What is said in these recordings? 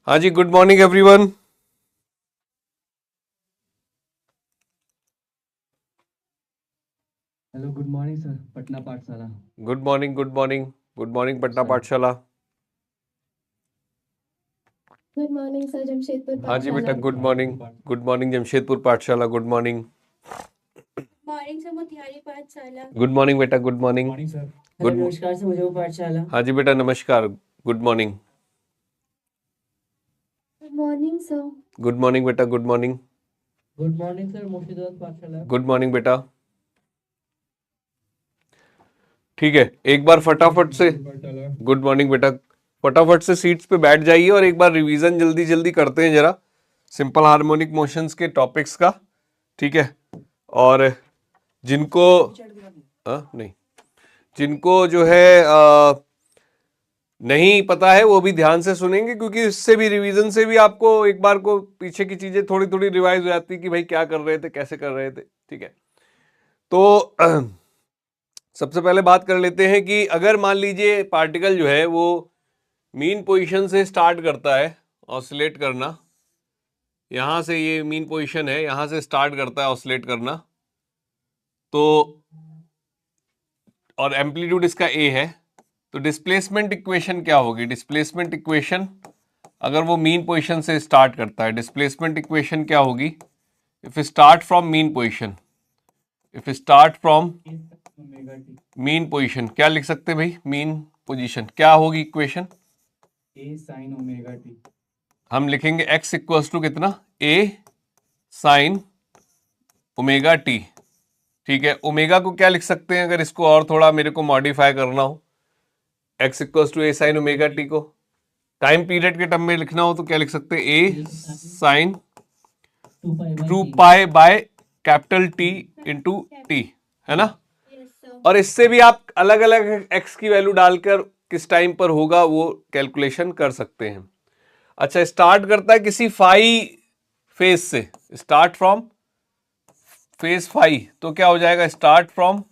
हाँ जी, good morning everyone. Hello, good morning sir, Patna Pathshala. Good morning, good morning, good morning Patna sir Pathshala. Good morning sir, Jamshedpur हाँ जी बेटा, Pathshala. Good morning Jamshedpur Pathshala, good morning. Morning sir, Motihari Pathshala. Good morning बेटा, good morning. Morning sir. Good hello, नमस्कार sir, मुझे पाठशाला। हाँ जी बेटा, नमस्कार, good morning. Good morning sir. Good morning बेटा, good morning. Good morning sir, Murshidabad पाठशाला। गुड मॉर्निंग बेटा। ठीक है, एक बार फटाफट से गुड मॉर्निंग बेटा, फटाफट से सीट्स पे बैठ जाइए और एक बार रिवीजन जल्दी जल्दी करते हैं जरा सिंपल हार्मोनिक मोशंस के टॉपिक्स का। ठीक है, और जिनको नहीं, जिनको जो है नहीं पता है वो भी ध्यान से सुनेंगे, क्योंकि इससे भी रिवीजन से भी आपको एक बार को पीछे की चीजें थोड़ी थोड़ी रिवाइज हो जाती है कि भाई क्या कर रहे थे, कैसे कर रहे थे। ठीक है, तो सबसे पहले बात कर लेते हैं कि अगर मान लीजिए पार्टिकल जो है वो मीन पोजीशन से स्टार्ट करता है ऑसिलेट करना, यहां से ये मीन पोजीशन है, यहां से स्टार्ट करता है ऑसिलेट करना, तो और एम्पलीट्यूड इसका ए है, तो डिस्प्लेसमेंट इक्वेशन क्या होगी? डिस्प्लेसमेंट इक्वेशन अगर वो मीन पोजीशन से स्टार्ट करता है, डिस्प्लेसमेंट इक्वेशन क्या होगी? If start from mean position, if start from mean position, क्या लिख सकते हैं भाई? मीन पोजीशन क्या होगी इक्वेशन? ए साइन ओमेगा टी। हम लिखेंगे x इक्वल्स टू कितना? a sine omega T. ठीक है, ओमेगा को क्या लिख सकते हैं अगर इसको और थोड़ा मेरे को मॉडिफाई करना हो? x equals to a sine omega t को टाइम पीरियड के टर्म में लिखना हो तो क्या लिख सकते हैं? a sine 2 pi by capital T into t, है ना? और इससे भी आप अलग अलग x की वैल्यू डालकर किस टाइम पर होगा वो कैलकुलेशन कर सकते हैं। अच्छा, स्टार्ट करता है किसी फाई फेज से, स्टार्ट फ्रॉम फेज फाई, तो क्या हो जाएगा? स्टार्ट फ्रॉम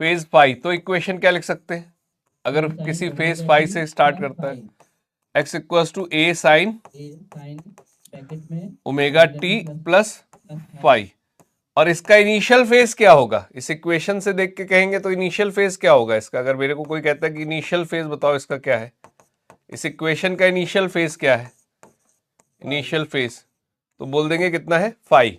फेज फाई, तो इक्वेशन क्या लिख सकते हैं अगर किसी फेज फाई से स्टार्ट करता है? x equals to a sine omega t plus phi. और इसका इनिशियल फेज क्या होगा? इस इक्वेशन से देख के कहेंगे तो इनिशियल फेज क्या होगा इसका? अगर मेरे को कोई कहता है कि इनिशियल फेज बताओ इसका क्या है, इस इक्वेशन का इनिशियल फेज क्या है? इनिशियल फेज तो बोल देंगे कितना है? फाई।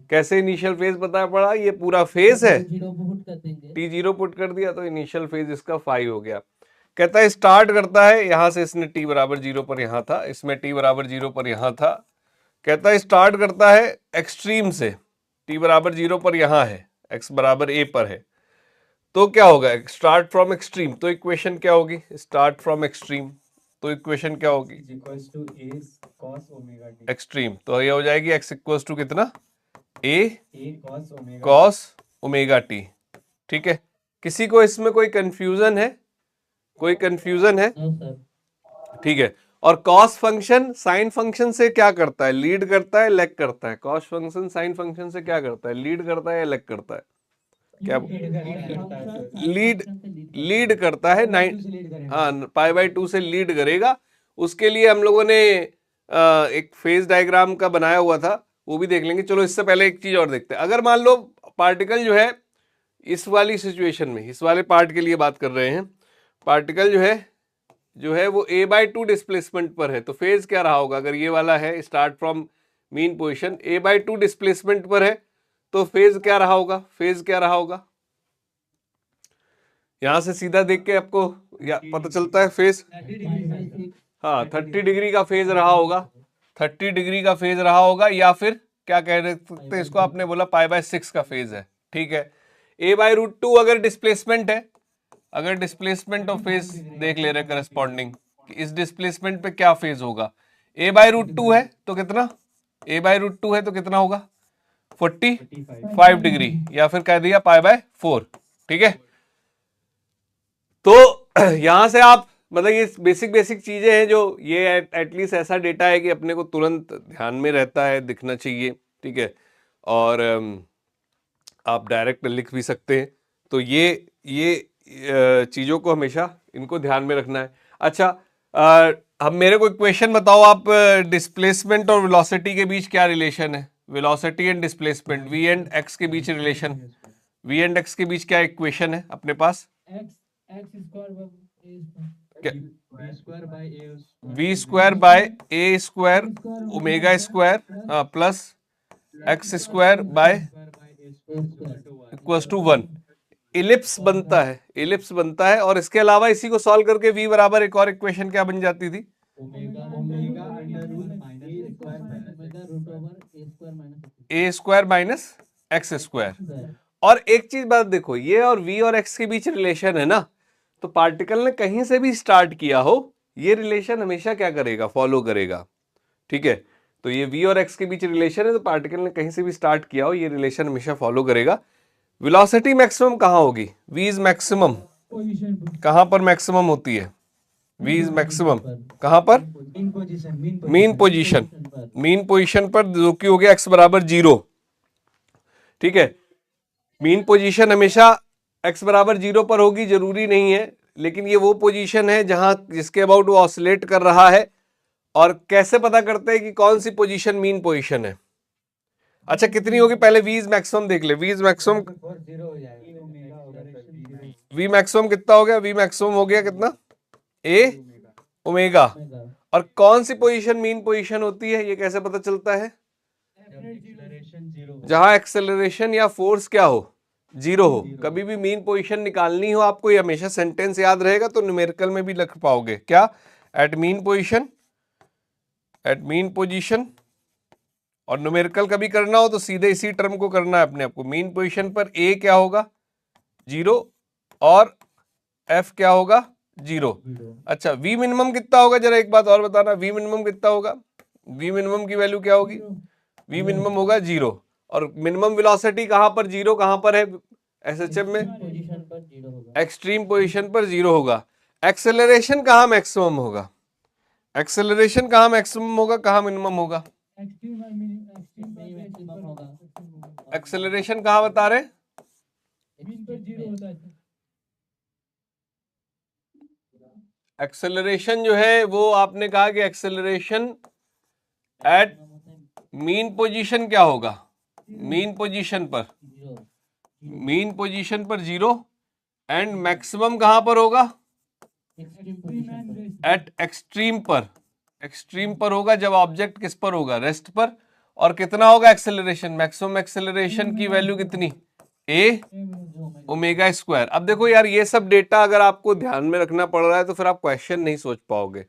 कैसे इनिशियल फेज पता पड़ा? ये पूरा फेज है, टी जीरो पुट कर दिया तो इनिशियल फेज इसका फाई हो गया। कहता है स्टार्ट करता है यहां से, इसने टी बराबर जीरो पर यहां था, इसमें टी बराबर जीरो पर यहां था। कहता है स्टार्ट करता है एक्सट्रीम से, टी बराबर जीरो पर यहां है, एक्स बराबर ए पर है, तो क्या होगा? स्टार्ट फ्रॉम एक्सट्रीम, तो इक्वेशन क्या होगी? स्टार्ट फ्रॉम एक्सट्रीम, तो इक्वेशन क्या होगी? एक्सट्रीम, तो ये हो जाएगी x इक्वल्स टू कितना? a cos omega T. ठीक है, किसी को इसमें कोई कंफ्यूजन है? कोई कंफ्यूजन है? ठीक है, और कॉस फंक्शन साइन फंक्शन से क्या करता है? लीड करता है, लेग करता है? कॉस फंक्शन साइन फंक्शन से क्या करता है? लीड करता है या लेग करता है? क्या लीड करता है? हाँ, पाई बाई टू से लीड करेगा। उसके लिए हम लोगों ने एक फेज डायग्राम का बनाया हुआ था, वो भी देख लेंगे। चलो इससे पहले एक चीज और देखते हैं। अगर मान लो पार्टिकल जो है इस वाली सिचुएशन में, इस वाले पार्ट के लिए बात कर रहे हैं, पार्टिकल जो है वो a बाई टू डिस्प्लेसमेंट पर है, तो फेज क्या रहा होगा? अगर ये वाला है start from mean position, a by two displacement पर है, तो फेज क्या रहा होगा? फेज क्या रहा होगा? यहां से सीधा देख के आपको पता चलता है फेज। हाँ, 30 डिग्री का फेज रहा होगा, 30 डिग्री का फेज रहा होगा, या फिर क्या कह सकते हैं इसको? आपने बोला पाई बाय 6 का फेज है। ठीक है, a बाई रूट टू अगर डिस्प्लेसमेंट है, अगर डिस्प्लेसमेंट ऑफ फेज देख ले रहे करस्पॉन्डिंग, इस डिस्प्लेसमेंट पे क्या फेज होगा? a बाई रूट टू है तो कितना? a बाई रूट टू है तो कितना होगा? 45 डिग्री, या फिर कह दिया पाई बाय 4। ठीक है, तो यहां से आप मतलब ये बेसिक बेसिक चीजें हैं जो ये एटलीस्ट ऐसा डेटा है कि अपने को तुरंत ध्यान में रहता है, दिखना चाहिए। ठीक है, और आप डायरेक्ट लिख भी सकते हैं, तो ये चीजों को हमेशा इनको ध्यान में रखना है। अच्छा, अब मेरे को इक्वेशन बताओ आप, डिस्प्लेसमेंट और वेलोसिटी के बीच क्या रिलेशन है? Velocity and displacement, v and x के बीच रिलेशन, वी एंड एक्स के बीच क्या इक्वेशन है अपने पास? V square by a square omega square plus x square by equals to 1। इलिप्स बनता है, इलिप्स बनता है। और इसके अलावा इसी को सॉल्व करके v बराबर एक और इक्वेशन क्या बन जाती थी? ए स्क्वायर माइनस एक्स स्क्वायर। और एक चीज बात देखो, ये और v और x के बीच रिलेशन है ना, तो पार्टिकल ने कहीं से भी स्टार्ट किया हो, ये रिलेशन हमेशा क्या करेगा? फॉलो करेगा। ठीक है, तो ये v और x के बीच रिलेशन है, तो पार्टिकल ने कहीं से भी स्टार्ट किया हो, ये रिलेशन हमेशा फॉलो करेगा। वेलोसिटी मैक्सिमम कहां होगी? v इज मैक्सिमम कहां पर मैक्सिमम होती है? v इज मैक्सिमम कहां पर? मीन पोजीशन, मीन पोजीशन पर, जो कि हो गया x बराबर 0। ठीक है, मीन पोजीशन हमेशा x बराबर 0 पर होगी, जरूरी नहीं है, लेकिन ये वो पोजीशन है जहां जिसके अबाउट वो ऑसिलेट कर रहा है। और कैसे पता करते हैं कि कौन सी पोजीशन मीन पोजीशन है? अच्छा, कितनी होगी? पहले v इज मैक्सिमम देख ले। v is maximum, v maximum कितना हो गया? v मैक्सिमम हो गया कितना? a omega. और कौन सी पोजीशन मीन पोजीशन होती है, ये कैसे पता चलता है? जहां एक्सेलरेशन या फोर्स क्या हो? 0 हो। कभी भी मीन पोजीशन निकालनी हो आपको, ये हमेशा सेंटेंस याद रहेगा, तो न्यूमेरिकल में भी लिख पाओगे। क्या? At mean position, at mean position. और न्यूमेरिकल कभी करना हो तो सीधे इसी टर्म को करना है अपने आपको। मीन पोजीशन पर a क्या होगा? 0 और f क्या होगा? 0। अच्छा, v मिनिमम कितना होगा? जरा एक बात और बताना, v मिनिमम कितना होगा? v मिनिमम की वैल्यू क्या होगी? v मिनिमम होगा 0। और मिनिमम वेलोसिटी कहां पर 0 कहां पर है एसएचएम में? एक्सट्रीम पोजीशन पर 0 होगा। एक्सेलरेशन कहां मैक्सिमम होगा? एक्सेलरेशन कहां मैक्सिमम होगा, कहां मिनिमम होगा? एक्सेलरेशन कहां बता रहे? एक्सेलरेशन जो है वो आपने कहा कि एक्सेलरेशन एट मीन पोजीशन क्या होगा? मीन पोजीशन पर, मीन पोजीशन पर 0। एंड मैक्सिमम कहां पर होगा? एट एक्सट्रीम पर, एक्सट्रीम पर होगा जब ऑब्जेक्ट किस पर होगा? रेस्ट पर। और कितना होगा एक्सेलरेशन? मैक्सिमम एक्सेलरेशन की वैल्यू कितनी? ए ओमेगा स्क्वायर। अब देखो यार, ये सब डेटा अगर आपको ध्यान में रखना पड़ रहा है तो फिर आप क्वेश्चन नहीं सोच पाओगे।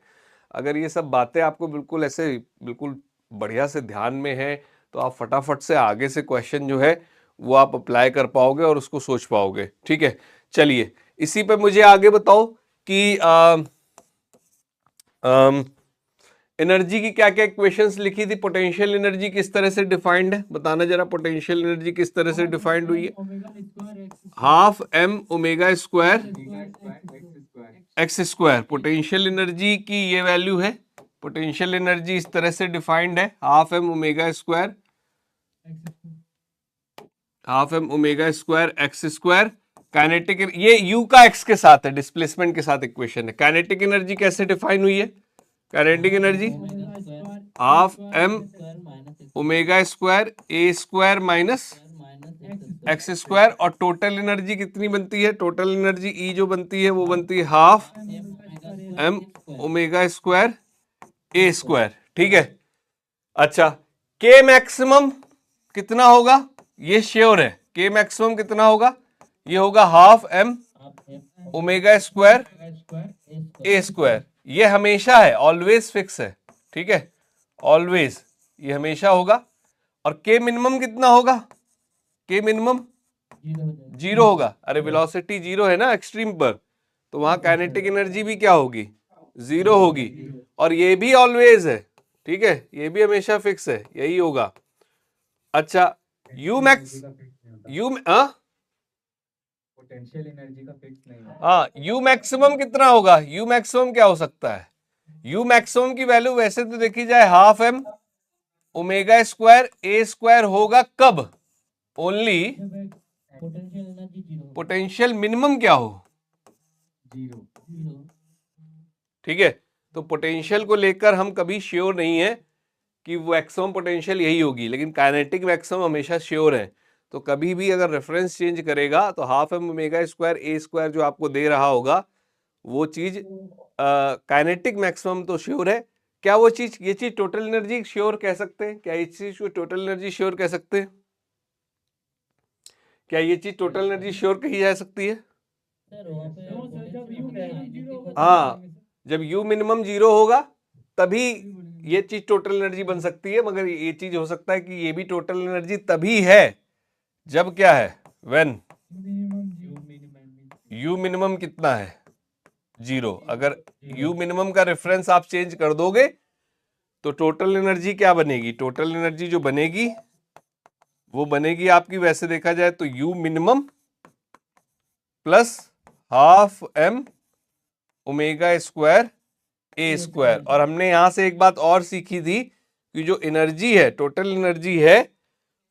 अगर ये सब बातें आपको बिल्कुल ऐसे बिल्कुल बढ़िया से ध्यान में है, तो आप फटाफट से आगे से क्वेश्चन जो है वो आप अप्लाई कर पाओगे और उसको सोच पाओगे। ठीक है, चलिए इसी पे मुझे आगे बताओ कि एनर्जी की क्या क्या इक्वेशंस लिखी थी? पोटेंशियल एनर्जी किस तरह से डिफाइंड है, बताना जरा। पोटेंशियल एनर्जी किस तरह से डिफाइंड हुई है? Half m omega square x square. Potential energy की ये वैल्यू है। पोटेंशियल एनर्जी इस तरह से डिफाइंड है, half m omega square, half m omega square x square. Kinetic, ये u का x के साथ है, डिस्प्लेसमेंट के साथ इक्वेशन है। काइनेटिक एनर्जी कैसे डिफाइन हुई है? Kinetic energy half m omega square a square minus x square. और टोटल एनर्जी कितनी बनती है? टोटल एनर्जी E जो बनती है वो बनती है half m omega square a square. ठीक है, अच्छा K मैक्सिमम कितना होगा? ये श्योर है। K मैक्सिमम कितना होगा? ये होगा half m omega square a square. ये हमेशा है, ऑलवेज फिक्स है। ठीक है, ऑलवेज ये हमेशा होगा। और K मिनिमम कितना होगा? K मिनिमम 0 होगा। अरे वेलोसिटी 0 है ना एक्सट्रीम पर, तो वहां काइनेटिक एनर्जी भी क्या होगी? 0 होगी। और ये भी ऑलवेज है। ठीक है, ये भी हमेशा फिक्स है, यही होगा। अच्छा, U मैक्स, पोटेंशियल एनर्जी का फिक्स नहीं है। हाँ, U मैक्सिमम कितना होगा? U मैक्सिमम क्या हो सकता है? U मैक्सिमम की वैल्यू वैसे तो देखी जाए half m omega square a square होगा कब? ओनली पोटेंशियल मिनिमम क्या हो? 0। ठीक है, तो पोटेंशियल को लेकर हम कभी श्योर नहीं है कि मैक्सिमम पोटेंशियल यही होगी, लेकिन काइनेटिक मैक्सिमम हमेशा श्योर है। तो कभी भी अगर रेफरेंस चेंज करेगा तो half m omega square a square जो आपको दे रहा होगा वो चीज काइनेटिक मैक्सिमम तो श्योर है। क्या वो चीज, ये चीज टोटल एनर्जी श्योर कह सकते हैं? क्या इस चीज को टोटल एनर्जी श्योर कह सकते हैं? क्या ये चीज टोटल एनर्जी श्योर कही जा सकती है? हाँ, जब यू मिनिमम 0 होगा तभी ये चीज टोटल एनर्जी बन सकती है, मगर ये चीज हो सकता है कि ये भी टोटल एनर्जी तभी है जब क्या है, व्हेन यू मिनिमम कितना है, 0। अगर यू मिनिमम का रेफरेंस आप चेंज कर दोगे तो टोटल एनर्जी क्या बनेगी? टोटल एनर्जी जो बनेगी वो बनेगी आपकी, वैसे देखा जाए तो U minimum plus half m omega square a square. और हमने यहां से एक बात और सीखी थी कि जो एनर्जी है, टोटल एनर्जी है,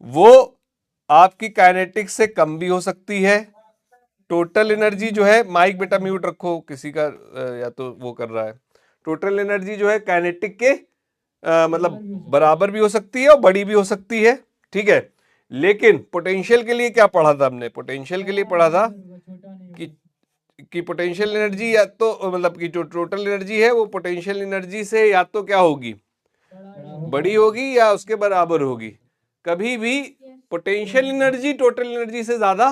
वो आपकी काइनेटिक से कम भी हो सकती है। टोटल एनर्जी जो है, माइक बेटा म्यूट रखो, किसी का या तो वो कर रहा है। टोटल एनर्जी जो है काइनेटिक के मतलब बराबर भी हो सकती है और बड़ी भी हो सकती है, ठीक है। लेकिन पोटेंशियल के लिए क्या पढ़ा था हमने? पोटेंशियल के लिए पढ़ा था कि पोटेंशियल एनर्जी या तो मतलब कि जो टोटल एनर्जी है वो पोटेंशियल एनर्जी से या तो क्या होगी, बड़ी होगी या उसके बराबर होगी। कभी भी पोटेंशियल एनर्जी टोटल एनर्जी से ज्यादा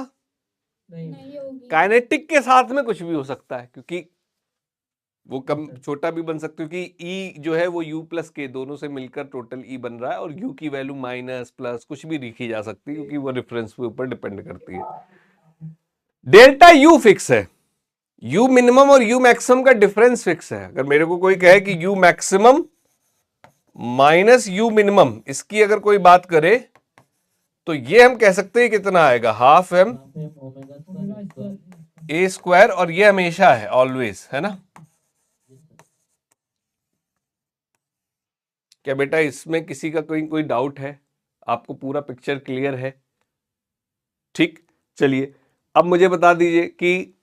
नहीं होगी। काइनेटिक के साथ में कुछ भी हो सकता है, क्योंकि वो कम छोटा भी बन सकता है, क्योंकि ई जो है वो यू प्लस के दोनों से मिलकर टोटल ई बन रहा है, और यू की वैल्यू माइनस प्लस कुछ भी लिखी जा सकती है, क्योंकि वो रेफरेंस के ऊपर डिपेंड करती है। डेल्टा यू फिक्स है, यू मिनिमम और यू मैक्सिमम का डिफरेंस फिक्स है। अगर मेरे को कोई कहे कि you maximum minus you minimum, इसकी अगर कोई बात करे तो ये हम कह सकते हैं कितना आएगा, हाफ एम ए स्क्वायर, और ये हमेशा है, ऑलवेज, है ना। क्या बेटा इसमें किसी का कोई डाउट है? आपको पूरा पिक्चर क्लियर है? ठीक, चलिए अब मुझे बता दीजिए कि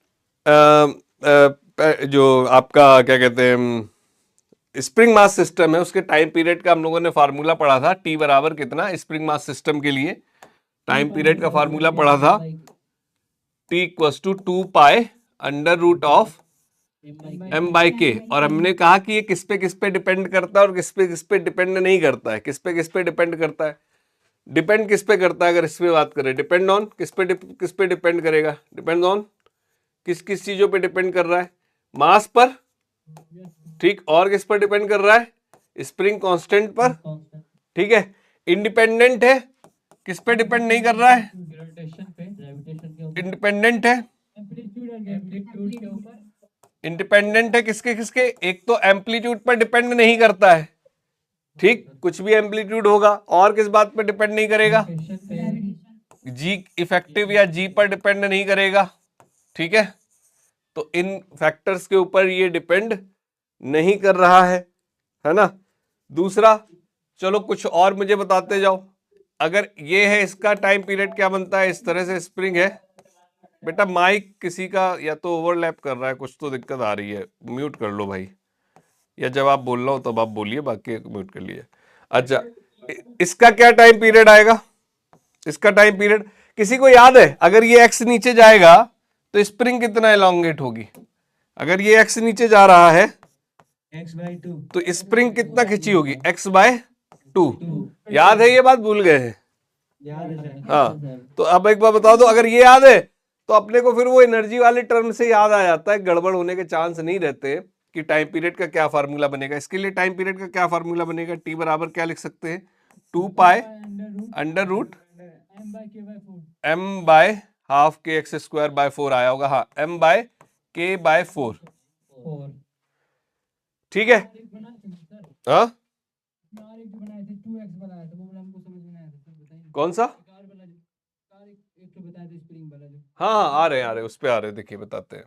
जो आपका क्या कहते हैं स्प्रिंग मास सिस्टम है, उसके टाइम पीरियड का हम लोगों ने फार्मूला पढ़ा था। टी बराबर कितना, स्प्रिंग मास सिस्टम के लिए टाइम पीरियड का फार्मूला पढ़ा था, t equals to 2 pi under root of m by k. और हमने कहा कि ये किस पे डिपेंड करता है और किस पे डिपेंड नहीं करता है। किस पे डिपेंड करता है? डिपेंड किस पे करता है? अगर इस पे बात करें, डिपेंड ऑन किस पे डिपेंड करेगा? डिपेंड ऑन किस चीजों पे डिपेंड कर रहा है? मास पर, ठीक। और किस पर डिपेंड कर रहा है? स्प्रिंग कांस्टेंट पर, ठीक है। इंडिपेंडेंट है, किस पे डिपेंड नहीं कर रहा है? इंडिपेंडेंट है, इंडिपेंडेंट है किसके? एक तो एम्पलीट्यूड पर डिपेंड नहीं करता है, ठीक, कुछ भी एम्पलीट्यूड होगा। और किस बात पर डिपेंड नहीं करेगा? जी इफेक्टिव या जी पर डिपेंड नहीं करेगा, ठीक है। तो इन फैक्टर्स के ऊपर ये डिपेंड नहीं कर रहा है ना। दूसरा, चलो कुछ और मुझे बताते जाओ। अगर ये है, इसका टाइम पीरियड क्या बनता है? इस तरह से स्प्रिंग है। बेटा माइक किसी का या तो ओवरलैप कर रहा है, कुछ तो दिक्कत आ रही है, म्यूट कर लो भाई, या जब आप बोल रहा हो तब आप बोलिए, बाकी म्यूट कर लिए। अच्छा, इसका क्या टाइम पीरियड आएगा? इसका टाइम पीरियड किसी को याद है? अगर ये एक्स नीचे जाएगा तो स्प्रिंग कितना एलोंगेट होगी? अगर ये एक्स नीचे जा रहा है x/2 तो स्प्रिंग कितना खिंची होगी? x/2। याद है? ये बात भूल गए हैं? याद है सर। हाँ, तो अब एक बार बता दो, अगर ये याद है तो अपने को फिर वो एनर्जी वाले टर्म से याद आ जाता है, गड़बड़ होने के चांस नहीं रहते कि टाइम पीरियड का क्या फार्मूला बनेगा। इसके लिए टाइम पीरियड का क्या फार्मूला बनेगा? टी बराबर क्या लिख सकते हैं? 2 pi under root m by half k x square by 4 आया होगा, हाँ, एम बाय के बाय 4, ठीक है। हाँ, कौन सा? हाँ हाँ, आ रहे उस पे आ रहे, देखिए बताते हैं,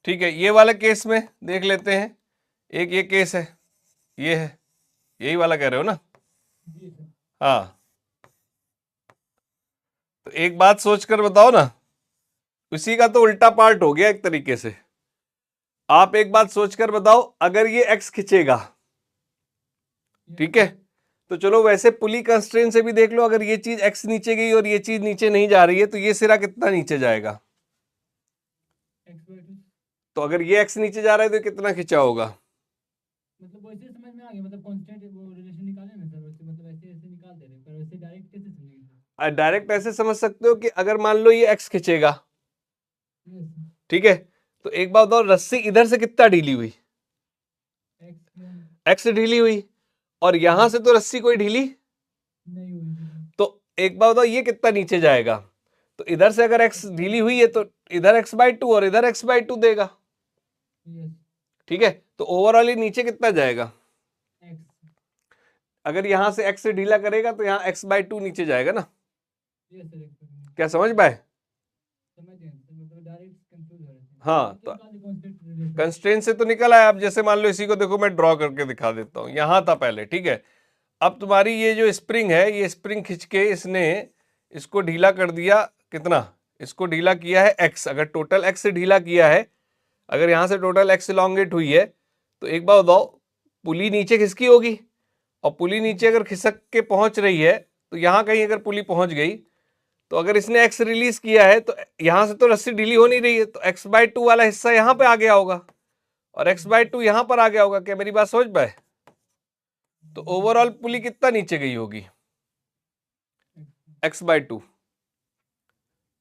ठीक है। ये वाले केस में देख लेते हैं, एक ये केस है, ये है, यही वाला कह रहे हो ना? हाँ, तो एक बात सोच कर बताओ ना, उसी का तो उल्टा पार्ट हो गया एक तरीके से। आप एक बात सोचकर बताओ, अगर ये x खिंचेगा, ठीक है, तो चलो वैसे पुली कंस्ट्रेंट से भी देख लो, अगर ये चीज x नीचे गई और ये चीज नीचे नहीं जा रही है तो ये सिरा कितना नीचे जाएगा? x/2 तो अगर ये x नीचे जा रहा है तो कितना खिंचा होगा? मतलब वैसे समझ में आ गया, मतलब कांस्टेंट वो रिलेशन निकाले ना सर, वैसे मतलब ऐसे ऐसे निकाल दे रहे, पर वैसे डायरेक्ट कैसे समझेंगे? डायरेक्ट ऐसे समझ सकते हो कि अगर मान लो ये x खिंचेगा, यस ठीक है, तो एक बात और, रस्सी इधर से कितना ढीली हुई? x x ढीली हुई, और यहां से तो रस्सी कोई ढीली, नहीं हुई। तो एक बात और, ये कितना नीचे जाएगा? तो इधर से अगर x ढीली हुई है तो इधर x/2 और इधर x/2 देगा, यस ठीक है, तो ओवरऑल ये नीचे कितना जाएगा? x अगर यहां से x से ढीला करेगा तो यहाँ x/2 नीचे जाएगा ना। यस सर x क्या समझ पाए? समझ गए सर, मतलब डायरेक्ट कंफ्यूज हो रहे थे। हाँ, तो कांस्टेंट रिलेशन कंस्ट्रेंट से तो निकल आया। अब जैसे मान लो इसी को देखो, मैं ड्रॉ करके दिखा देता हूं, यहां था पहले, ठीक है, अब तुम्हारी ये जो स्प्रिंग है, ये स्प्रिंग खिंच के इसने इसको ढीला कर दिया, कितना? इसको ढीला किया है x, अगर टोटल x से ढीला किया है, अगर यहां से टोटल x इलॉन्गेट हुई है, तो एक बार बताओ, पुली नीचे खिसकी होगी, और पुली नीचे अगर खिसक के पहुंच रही है, तो यहां कहीं अगर पुली पहुंच गई, तो अगर इसने x रिलीज किया है, तो यहां से तो रस्सी ढीली हो नहीं रही है, तो x/2 वाला हिस्सा यहां पे आ गया होगा और x/2 यहां पर आ गया होगा। क्या मेरी बात समझ पाए? तो ओवरऑल पुली कितना नीचे गई होगी? x/2,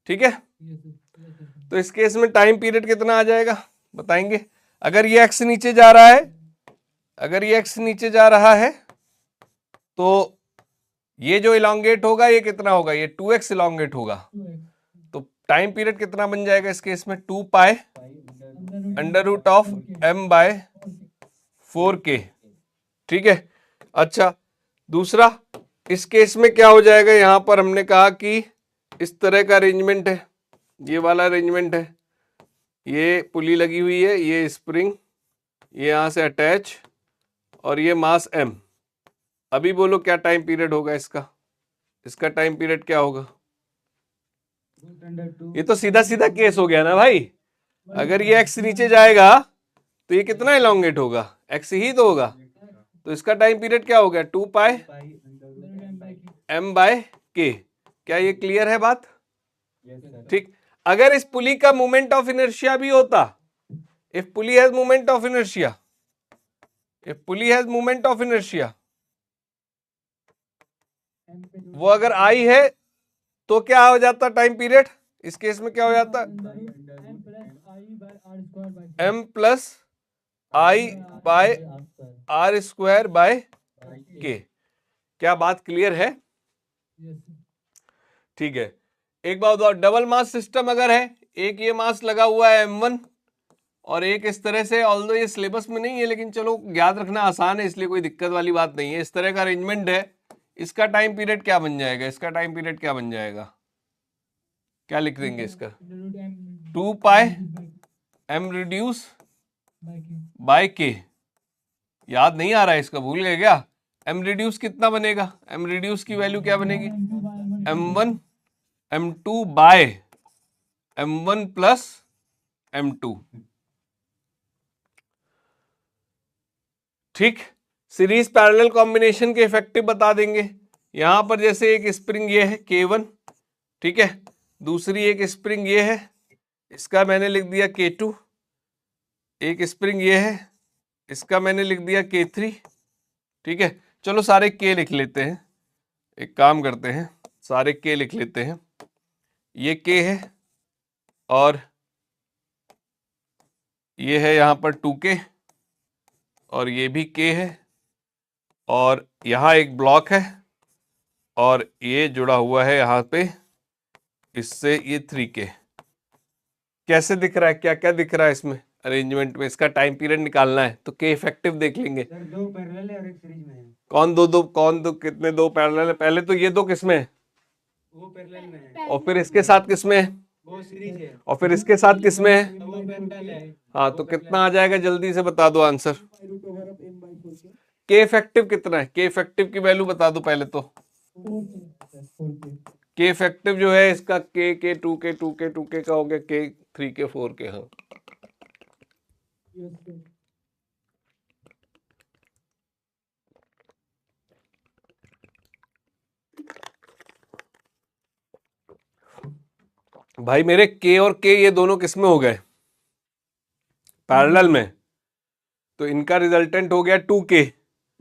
ठीक है। यस सर तो इस केस में टाइम पीरियड कितना आ जाएगा बताएंगे? अगर ये x नीचे जा रहा है, अगर ये x नीचे जा रहा है, तो ये जो इलॉन्गेट होगा ये कितना होगा? ये 2x इलॉन्गेट होगा। 2x तो टाइम पीरियड कितना बन जाएगा इस केस में? 2 पाई √m/4k, ठीक है। अच्छा, दूसरा, इस केस में क्या हो जाएगा? यहां पर हमने कहा कि इस तरह का अरेंजमेंट है, ये वाला अरेंजमेंट है, ये पुली लगी हुई है, ये स्प्रिंग, ये यहां से अटैच, और ये मास m। अभी बोलो क्या टाइम पीरियड होगा इसका? इसका टाइम पीरियड क्या होगा? ये तो सीधा सीधा केस हो गया ना भाई। अगर ये x नीचे जाएगा तो ये कितना इलॉन्गेट होगा? x ही तो होगा, तो इसका टाइम पीरियड क्या हो गया? 2 पाई m/k। क्या ये क्लियर है बात? ठीक। अगर इस पुली का मोमेंट ऑफ इनर्शिया भी होता, if pulley has moment of inertia, if pulley has moment of inertia, वो अगर आई है, तो क्या हो जाता टाइम पीरियड? इस केस में क्या हो जाता? m plus I by r square by k. क्या बात क्लियर है? ठीक है। एक बात और, डबल मास सिस्टम अगर है, एक ये मास लगा हुआ है m1 और एक इस तरह से, ऑल्दो ये सिलेबस में नहीं है लेकिन चलो याद रखना आसान है इसलिए कोई दिक्कत वाली बात नहीं है, इस तरह का अरेंजमेंट है, इसका टाइम पीरियड क्या बन जाएगा? इसका टाइम पीरियड क्या बन जाएगा? क्या लिख देंगे इसका? 2 पाई m रिड्यूस बाय k। याद नहीं आ रहा है इसका? भूल गए क्या? m रिड्यूस कितना बनेगा? m रिड्यूस की वैल्यू क्या बनेगी? m1 m2 bye m1 plus m2, ठीक। सीरीज पैरेलल कॉम्बिनेशन के इफेक्टिव बता देंगे। यहां पर जैसे एक स्प्रिंग ये है K1, ठीक है, दूसरी एक स्प्रिंग ये है, इसका मैंने लिख दिया K2, एक स्प्रिंग ये है, इसका मैंने लिख दिया K3, ठीक है। चलो सारे K लिख लेते हैं, एक काम करते हैं, सारे K लिख लेते हैं। ये K है और ये है यहाँ पर 2K और ये भी K है और यहाँ एक ब्लॉक है और ये जुड़ा हुआ है यहाँ पे इससे, ये 3K। कैसे दिख रहा है? क्या क्या दिख रहा है इसमें अरेंजमेंट में? इसका टाइम पीरियड निकालना है तो K इफेक्टिव देख लेंगे। सर 2 पैरेलल है और एक सीरीज में है। कौन दो कितने दो पैरेलल है? पहले तो ये दो किसमें है, वो पैरेलल में है, और फिर इसके साथ किसमें है, वो सीरीज है, और फिर इसके साथ किसमें है? वो पैरेलल है। हाँ, तो कितना आ जाएगा? जल्दी से बता दो आंसर। K इफेक्टिव कितना है? K इफेक्टिव की वैल्यू बता दो पहले तो। K इफेक्टिव जो है इसका K 2K 2K 2K का हो गया, K 3K 4K। हाँ, यस सर। भाई मेरे के और के ये दोनों किस में हो गए? पैरेलल में। तो इनका रिजल्टेंट हो गया 2k,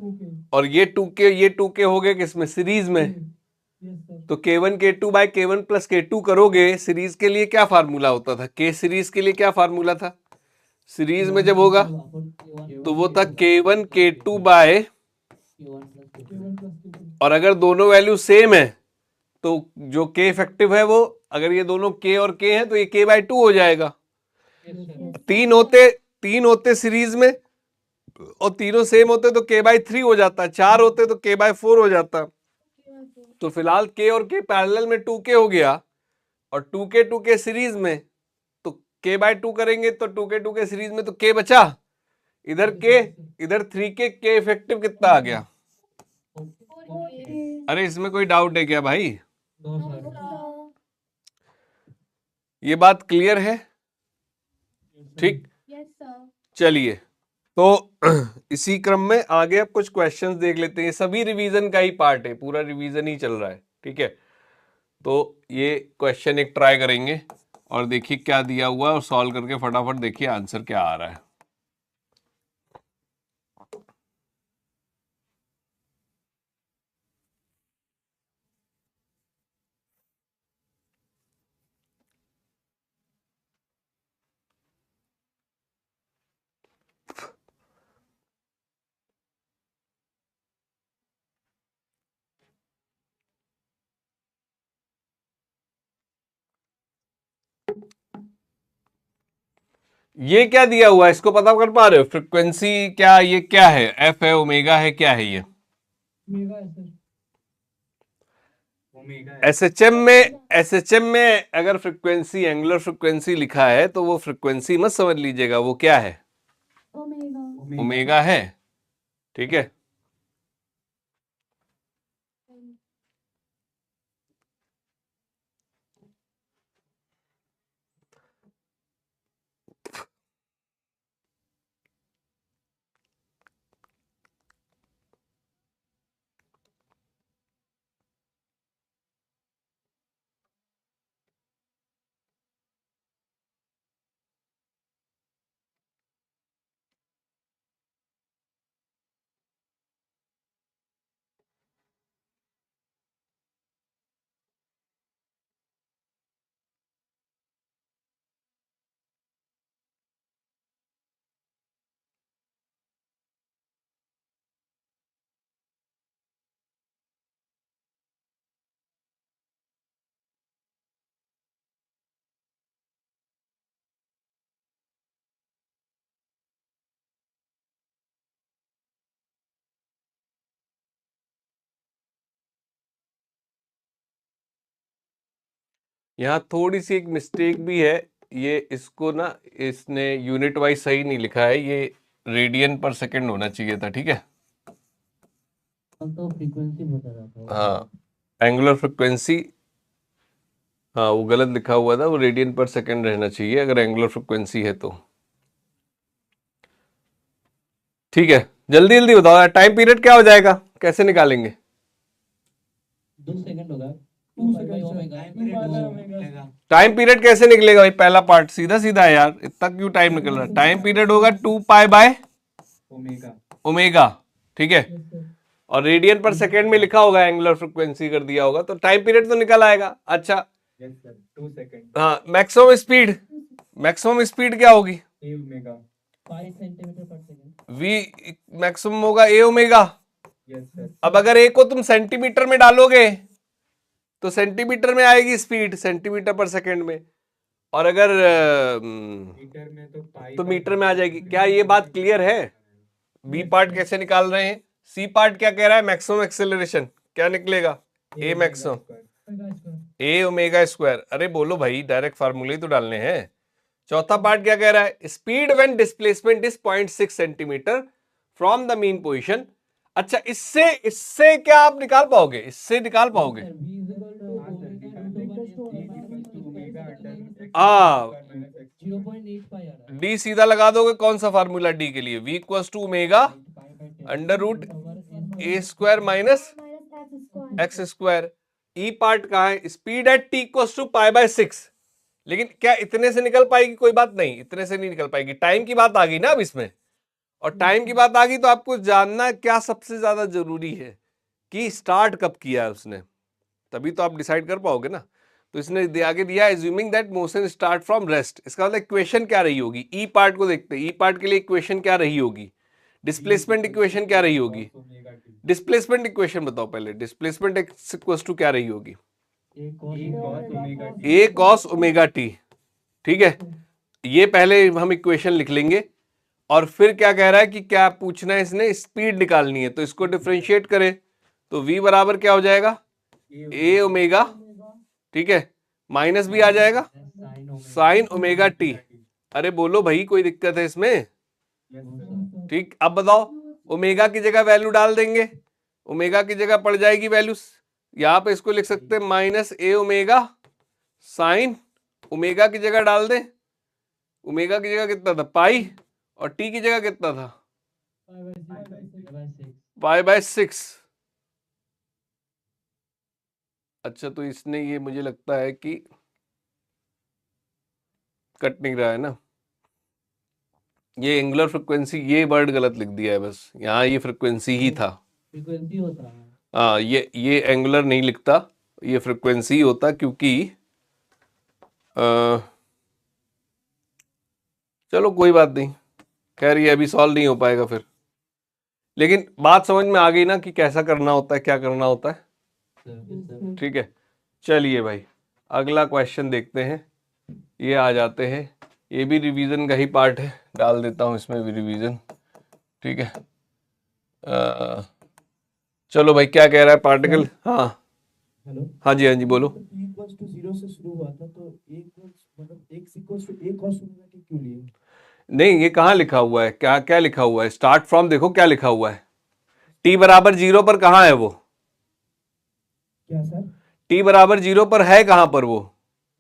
ओके। और ये 2k हो गए किसमें? सीरीज में। Yes sir. तो k1 k2 bye k1 plus k2 करोगे सीरीज के लिए, क्या फार्मूला होता था? के सीरीज के लिए क्या फार्मूला था सीरीज में जब होगा? तो वो था k1 k2 bye, K1 plus K2। और अगर दोनों वैल्यू सेम है तो जो k इफेक्टिव है वो, अगर ये दोनों k और k है तो ये k बाय 2 हो जाएगा। Yes sir. तीन होते सीरीज में और तीनों सेम होते तो k बाय 3 हो जाता, 4 होते तो k बाय 4 हो जाता। तो फिलहाल k और k पैरेलल में 2k हो गया, और 2k सीरीज में, तो k बाय 2 करेंगे तो 2k सीरीज में, तो k बचा इधर k, इधर 3k, k इफेक्टिव कितना आ गया? अरे इसमें कोई डाउट है क्या भाई? No sir. ये बात क्लियर है? ठीक, यस सर। चलिए तो इसी क्रम में आगे अब कुछ क्वेश्चंस देख लेते हैं। सभी रिवीजन का ही पार्ट है, पूरा रिवीजन ही चल रहा है, ठीक है। तो ये क्वेश्चन एक ट्राई करेंगे और देखिए क्या दिया हुआ है, और सॉल्व करके फटाफट देखिए आंसर क्या आ रहा है। ये क्या दिया हुआ है, इसको पता कर पा रहे हो? फ्रिक्वेंसी क्या, ये क्या है? एफ है, ओमेगा है, क्या है ये? ओमेगा है सर। एसएचएम में अगर फ्रिक्वेंसी, एंगुलर फ्रिक्वेंसी लिखा है तो वो फ्रिक्वेंसी मत समझ लीजिएगा, वो क्या है? ओमेगा। ओमेगा है, ठीक है। यहाँ थोड़ी सी एक मिस्टेक भी है, ये इसको ना, इसने यूनिट वाइज सही नहीं लिखा है, ये रेडियन पर सेकंड होना चाहिए था, ठीक है। तो फ्रीक्वेंसी बता रहा था। हाँ, एंगुलर फ्रिक्वेंसी, हाँ वो गलत लिखा हुआ था, वो रेडियन पर सेकंड रहना चाहिए अगर एंगुलर फ्रिक्वेंसी है तो। ठीक है, जल्दी जल्दी बताओ, टाइम पीरियड क्या हो जाएगा, कैसे निकालेंगे? 2 सेकंड होगा। 2 सेकंड। टाइम पीरियड कैसे निकलेगा भाई? पहला पार्ट सीधा सीधा है यार, इतना क्यों टाइम निकल रहा है? टाइम पीरियड होगा 2 पाई बाय ओमेगा, ठीक है। और रेडियन पर सेकंड में लिखा होगा, एंगुलर फ्रिक्वेंसी कर दिया होगा, तो टाइम पीरियड तो निकल आएगा। अच्छा, 2 सेकंड। हाँ, मैक्सिमम स्पीड क्या होगी? 5 सेंटीमीटर पर सेकंड। v मैक्सिमम होगा a ओमेगा। Yes sir. अब अगर a को तुम सेंटीमीटर में डालोगे तो सेंटीमीटर में आएगी स्पीड, सेंटीमीटर पर सेकंड में, और अगर मीटर में तो मीटर में आ जाएगी। क्या ये बात क्लियर है? बी पार्ट कैसे निकाल रहे हैं? सी पार्ट क्या कह रहा है? मैक्सिमम एक्सेलरेशन क्या निकलेगा? ए मैक्सिमम ए ओमेगा स्क्वायर। अरे बोलो भाई, डायरेक्ट फार्मूले तो डालने हैं। चौथा पार्ट क्या कह रहा है? Speed when displacement is 0.6 centimetre from the mean position. अच्छा, इससे क्या आप निकाल पाओगे? इससे निकाल पाओगे? 0.8 पाई आ रहा है। डी सीधा लगा दोगे, कौन सा फार्मूला डी के लिए, v equals to omega under root a square minus x square. E part कहाँ है, speed at t equals to pi by 6। लेकिन क्या इतने से निकल पाएगी, कोई बात नहीं, इतने से नहीं निकल पाएगी, टाइम की बात आ गई ना अब इसमें। और टाइम की बात आ गई तो आपको जानना क्या सबसे ज्यादा जरूरी है कि स्टार्ट कब किया है उसने, तभी तो आप डिसाइड कर पाओगे ना। तो इसने आगे दिया assuming that motion start from rest. इसका मतलब इक्वेशन क्या रही होगी, ई पार्ट को देखते हैं। ई पार्ट के लिए इक्वेशन क्या रही होगी, डिस्प्लेसमेंट इक्वेशन क्या रही होगी, डिस्प्लेसमेंट इक्वेशन बताओ पहले, डिस्प्लेसमेंट एक्स इक्वल्स टू क्या रही होगी, ए कॉस ओमेगा टी। ठीक है, ये पहले हम इक्वेशन लिख लेंगे। और फिर क्या कह रहा है कि क्या पूछना है इसने, स्पीड निकालनी है, तो इसको डिफरेंशिएट करें तो v बराबर क्या हो जाएगा, ए ओमेगा, ठीक है, माइनस भी आ जाएगा साइन ओमेगा टी। अरे बोलो भाई, कोई दिक्कत है इसमें, ठीक। अब बताओ, ओमेगा की जगह वैल्यू डाल देंगे, ओमेगा की जगह पड़ जाएगी वैल्यू, यहां पे इसको लिख सकते हैं माइनस ए ओमेगा साइन, ओमेगा की जगह डाल दें, ओमेगा की जगह कितना था पाई, और टी की जगह कितना था पाई बाय 6। अच्छा, तो इसने ये मुझे लगता है कि कट नहीं रहा है ना, ये एंगुलर फ्रिक्वेंसी, ये वर्ड गलत लिख दिया है बस, यहाँ ये फ्रिक्वेंसी ही था, फ्रीक्वेंसी होता है। हाँ ये एंगुलर नहीं लिखता, ये फ्रिक्वेंसी होता, क्योंकि चलो कोई बात नहीं, खैर ये अभी सॉल्व नहीं हो पाएगा फिर, लेकिन बात समझ में आ गई ना कि कैसा करना होता है, क्या करना होता है। ठीक है, चलिए भाई अगला क्वेश्चन देखते हैं, ये आ जाते हैं, ये भी रिवीजन का ही पार्ट है, डाल देता हूँ इसमें भी रिवीजन। ठीक है, चलो भाई क्या कह रहा है पार्टिकल, हाँ हेलो, हाँ जी, हाँ जी बोलो। t इक्वल्स टू 0 से शुरू हुआ था, तो a इक्वल्स मतलब x equals to a cos omega t क्यों लिए? नहीं, ये कहाँ लिखा हुआ है, क्या क्या लिखा हुआ है, स्टार्ट फ्रॉम देखो क्या लिखा हुआ है, t बराबर 0 पर कहाँ है वो, क्या सर? t बराबर 0 पर है कहाँ पर वो,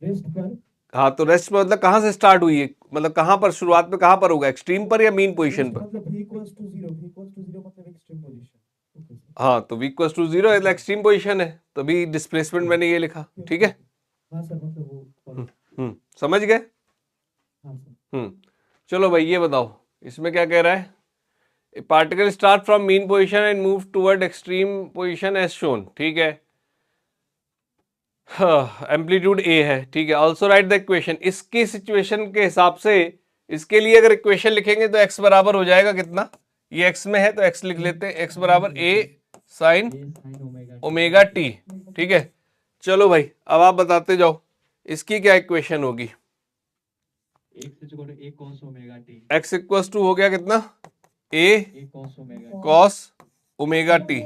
रेस्ट पर। हाँ तो रेस्ट में मतलब कहाँ से स्टार्ट हुई है, मतलब कहाँ पर शुरुआत में, कहाँ पर होगा, एक्सट्रीम पर या मीन पोजीशन पर। मतलब v equals to 0, v equals to 0 मतलब एक्सट्रीम पोजीशन। Okay sir. हाँ तो v इक्वल्स टू 0 मतलब एक्सट्रीम पोजीशन है, तो भी डिस्प्लेसमेंट मैंने ये लिखा। ठीक है, हाँ सर, मतलब वो समझ गए। हाँ सर। चलो भाई ये बताओ, इसमें क्या कह रहा है, particle start from mean position and move toward extreme position as shown. ठीक है, एम्पलीट्यूड ए है, ठीक है। ऑल्सो राइट द इक्वेशन, इसकी सिचुएशन के हिसाब से इसके लिए अगर इक्वेशन लिखेंगे तो x बराबर हो जाएगा कितना, ये x में है तो x लिख लेते हैं, x बराबर a साइन ओमेगा टी। ठीक है, चलो भाई अब आप बताते जाओ इसकी क्या इक्वेशन होगी, x इक्वल्स टू हो गया कितना, a कॉस ओमेगा टी।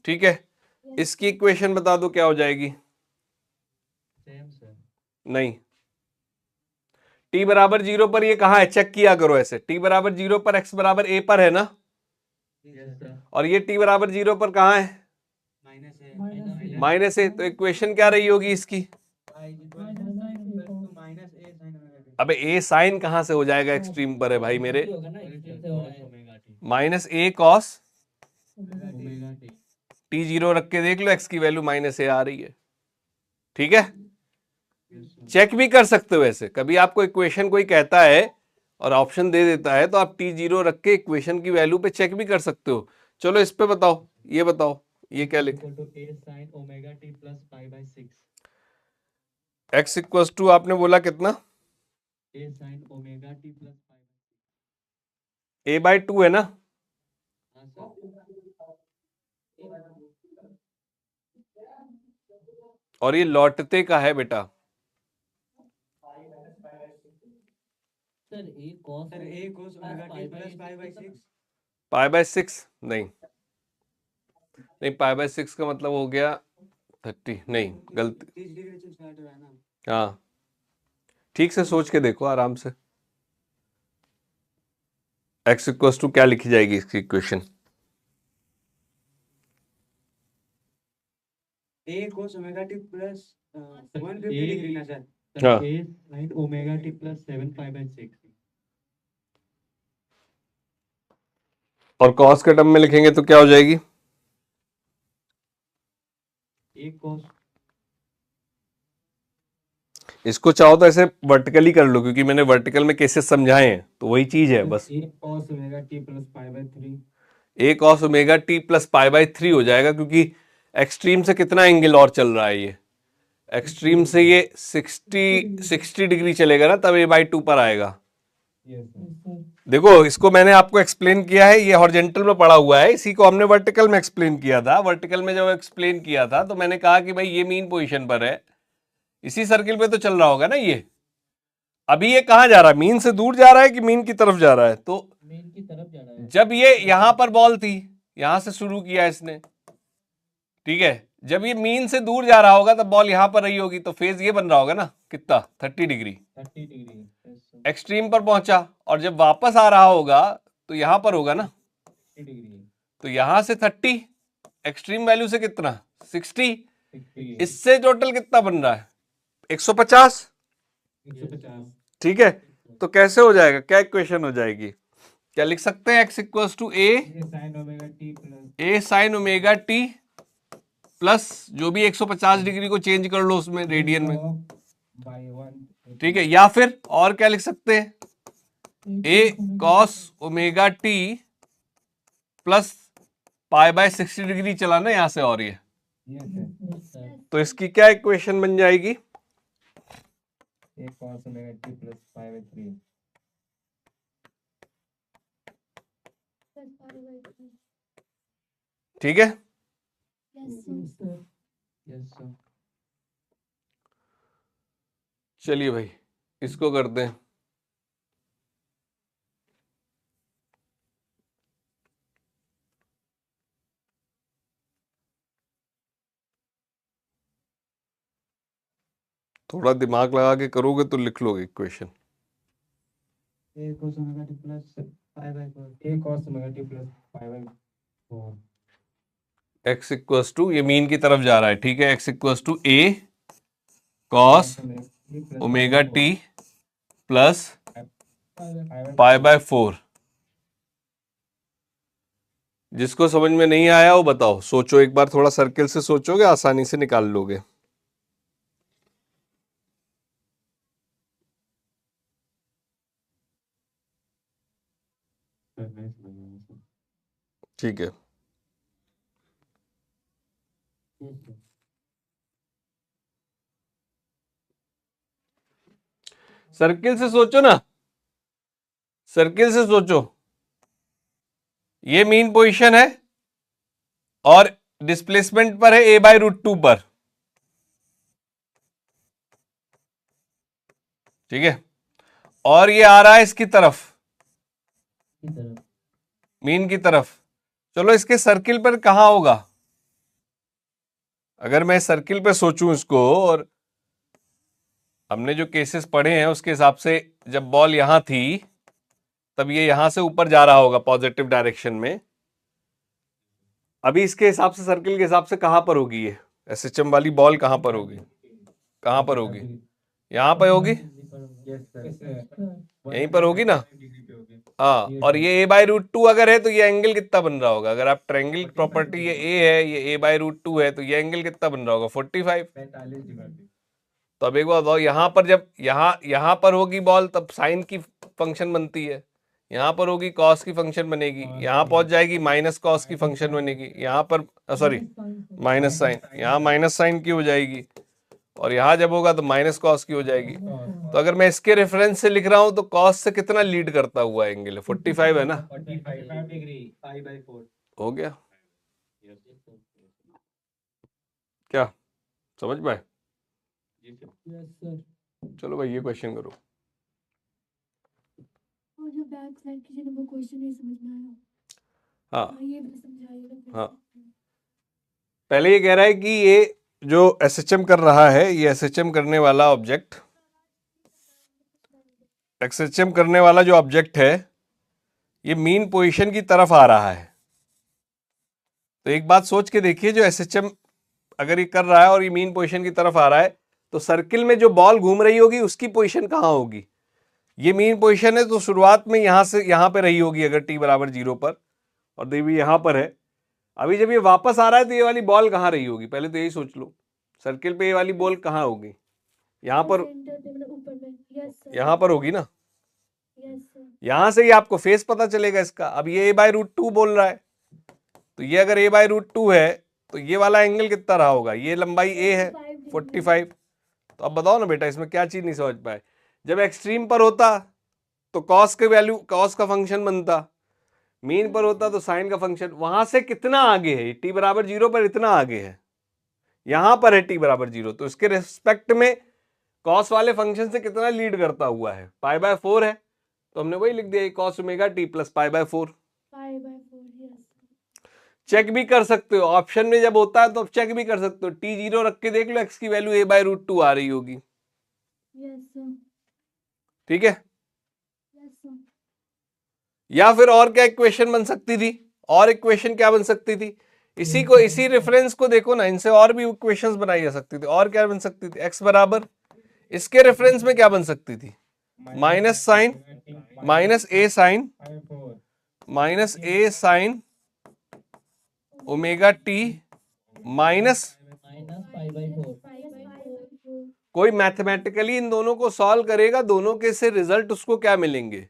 ठीक है, इसकी इक्वेशन बता दो क्या हो जाएगी, नहीं, t बराबर 0 पर ये कहाँ है, चेक किया करो ऐसे, t बराबर 0 पर x बराबर a पर है ना, और ये t बराबर 0 पर कहाँ है, माइनस a, तो इक्वेशन क्या रही होगी इसकी, अबे a साइन कहाँ से हो जाएगा, एक्सट्रीम पर है भाई मेरे, माइनस a कॉस t 0 रख के देख लो, x की वैल्यू माइनस a आ रही है। ठीक है, चेक भी कर सकते हो ऐसे, कभी आपको इक्वेशन कोई कहता है और ऑप्शन दे देता है तो आप t0 रख के इक्वेशन की वैल्यू पे चेक भी कर सकते हो। चलो इस पे बताओ, ये बताओ ये क्या लिख, x इक्वल्स टू आपने बोला कितना, a बाय 2 है ना, और ये लौटते का है बेटा, पाई बाय 6 नहीं, नहीं पाई बाय 6 का मतलब हो गया 30, नहीं गलती, हाँ ठीक से सोच के देखो आराम से, x इक्वल्स टू क्या लिखी जाएगी इसकी equation, a cos omega t plus 150 degree ना सर, हाँ। a sin omega t plus 7 pi by 6 और कॉस के टर्म में लिखेंगे तो क्या हो जाएगी? a cos इसको चाहो तो ऐसे वर्टिकली कर लो, क्योंकि मैंने वर्टिकल में केसेस समझाए हैं, तो वही चीज है बस। a cos omega t plus pi by 3 A cos omega t plus pi by 3 हो जाएगा, क्योंकि एक्सट्रीम से कितना एंगल और चल रहा है, ये एक्सट्रीम से ये 60 डिग्री चलेगा ना, तब ए बाई 2 पर आएगा। yes sir देखो, इसको मैंने आपको एक्सप्लेन किया है, ये हॉरिजॉन्टल में पड़ा हुआ है, इसी को हमने वर्टिकल में एक्सप्लेन किया था। वर्टिकल में जब एक्सप्लेन किया था तो मैंने कहा कि भाई ये मीन पोजीशन पर है, इसी सर्किल पे तो चल रहा होगा ना ये। अभी ये कहाँ जा रहा है? मीन से दूर जा रहा है कि मीन की तरफ जा रहा है? तो मेन की तरफ जा रहा है। जब ये यहां पर बॉल थी, यहां से शुरू किया इसने, ठीक है, जब ये मीन से दूर जा रहा होगा तब बॉल यहां पर रही होगी, तो फेज ये बन रहा होगा ना, कितना? 30 degree. 30 degree yes sir extreme पर पहुंचा, और जब वापस आ रहा होगा तो यहां पर होगा ना, 30 डिग्री तो यहां से 30, एक्सट्रीम वैल्यू से कितना? 60। 60 इससे टोटल कितना बन रहा है? 150। 150 ठीक है, तो कैसे हो जाएगा? क्या इक्वेशन हो जाएगी? क्या लिख सकते हैं? x equals to a sin omega t plus plus जो भी 150 डिग्री को चेंज कर लो उसमें रेडियन में, by 1 ठीक है। या फिर और क्या लिख सकते हैं? A cos omega t plus pi by 60 degree चला ना यहां से, और ये yes sir सर तो इसकी क्या इक्वेशन बन जाएगी? a cos omega t plus pi by 3 Plus pi by 3. ठीक है, Yes, sir. Sir yes sir चलिए भाई इसको करते हैं। थोड़ा दिमाग लगा के करोगे तो लिख लोगे equation. a cos omega t plus pi by 4 a cos omega t plus pi by 4 x equals to, ये मीन की तरफ जा रहा है, ठीक है, x equals to a cos omega t plus pi by 4। जिसको समझ में नहीं आया वो बताओ, सोचो एक बार, थोड़ा सर्किल से सोचोगे आसानी से निकाल लोगे। ठीक है, सर्किल से सोचो ना, सर्किल से सोचो। ये मीन पोजीशन है और डिस्प्लेसमेंट पर है a बाई रूट 2 पर, ठीक है, और ये आ रहा है इसकी तरफ, की तरफ मीन की तरफ। चलो इसके सर्किल पर कहां होगा? अगर मैं सर्किल पे सोचूं इसको, और हमने जो केसेस पढ़े हैं उसके हिसाब से, जब बॉल यहां थी तब ये यहां से ऊपर जा रहा होगा पॉजिटिव डायरेक्शन में। अभी इसके हिसाब से, सर्किल के हिसाब से कहां पर होगी ये एसएचएम वाली बॉल? कहां पर होगी? कहां पर होगी? यहां पर होगी, यहीं पर होगी ना। हाँ, और ये a बाई रूट 2 अगर है तो ये एंगल कितना बन रहा होगा? अगर आप ट्रायंगल प्रॉपर्टी, ये a है, ये a बाई रूट 2 है, तो ये एंगल कितना बन रहा होगा? 45। 45 तो अब एक बात बताओ, यहाँ पर जब यहाँ पर होगी बॉल तब साइन की फंक्शन बनती है, यहाँ पर होगी कॉस की फंक्शन बनेगी, यहाँ पहुंच जाएगी माइनस कॉस की फंक्शन बनेगी, यहाँ पर सॉरी माइनस साइन, यहाँ माइनस साइन की हो जाएगी, और यहाँ जब होगा तो माइनस कॉस की हो जाएगी। तो अगर मैं इसके रेफरेंस से लिख रहा हूं तो कॉस से कितना लीड करता हुआ एंगल है? 45 है ना। 45 डिग्री pi by 4 हो गया क्या? समझ में आए? यस सर चलो भाई ये क्वेश्चन करो। और जो बैक साइड की जो वो क्वेश्चन नहीं समझ में आया, हाँ, ये भी समझाइएगा फिर हाँ। से। पहले ये कह रहा है कि ये जो एसएचएम कर रहा है, ये एसएचएम करने वाला ऑब्जेक्ट, एसएचएम करने वाला जो ऑब्जेक्ट है ये मीन पोजीशन की तरफ आ रहा है। तो एक बात सोच के देखिए, जो एसएचएम अगर ये कर रहा है और ये मीन पोजीशन की तरफ आ रहा है, तो सर्किल में जो बॉल घूम रही होगी उसकी पोजीशन कहाँ होगी? ये मीन पोजीशन है, तो शुरुआत में यहां से यहां पे रही होगी अगर t बराबर 0 पर, और देवी यहां पर है। अभी जब ये वापस आ रहा है तो ये वाली बॉल कहाँ रही होगी? पहले तो यही सोच लो, सर्किल पे ये वाली बॉल कहाँ होगी? यहाँ पर, सेंटर पे मतलब ऊपर में। Yes sir. यहाँ पर होगी ना। Yes sir. यहां से ही आपको फेस पता चलेगा इसका। अब ये a/√2 बोल रहा है, तो ये अगर a/√2 है तो ये वाला एंगल कितना रहा होगा? ये लंबाई a है 45। तो अब बताओ ना बेटा, इसमें क्या चीज नहीं समझ पाए? जब एक्सट्रीम पर होता तो कॉस के वैल्यू, कॉस का फंक्शन बनता, मीन पर होता तो साइन का फंक्शन। वहां से कितना आगे है? t बराबर 0 पर इतना आगे है, यहां पर है t बराबर 0, तो इसके रिस्पेक्ट में कॉस वाले फंक्शन से कितना लीड करता हुआ है? π/4 है, तो हमने वही लिख दिया cos omega t plus π/4। π/4 yes. Check भी कर सकते हो, ऑप्शन में जब होता है तो चेक भी कर सकते हो, t 0 रख के देख लो, x की वैल्यू a/√2 आ रही होगी। Yes sir. ठीक है। Yes sir. या फिर और क्या इक्वेशन बन सकती थी? और इक्वेशन क्या बन सकती थी? इसी को, इसी रेफरेंस को देखो ना, इनसे और भी इक्वेशंस बनाई जा सकती थी। और क्या बन सकती थी? x बराबर, इसके रेफरेंस में क्या बन सकती थी? Minus sine, minus a sine omega t minus, कोई मैथमेटिकली इन दोनों को सॉल्व करेगा, दोनों के से रिजल्ट उसको क्या मिलेंगे?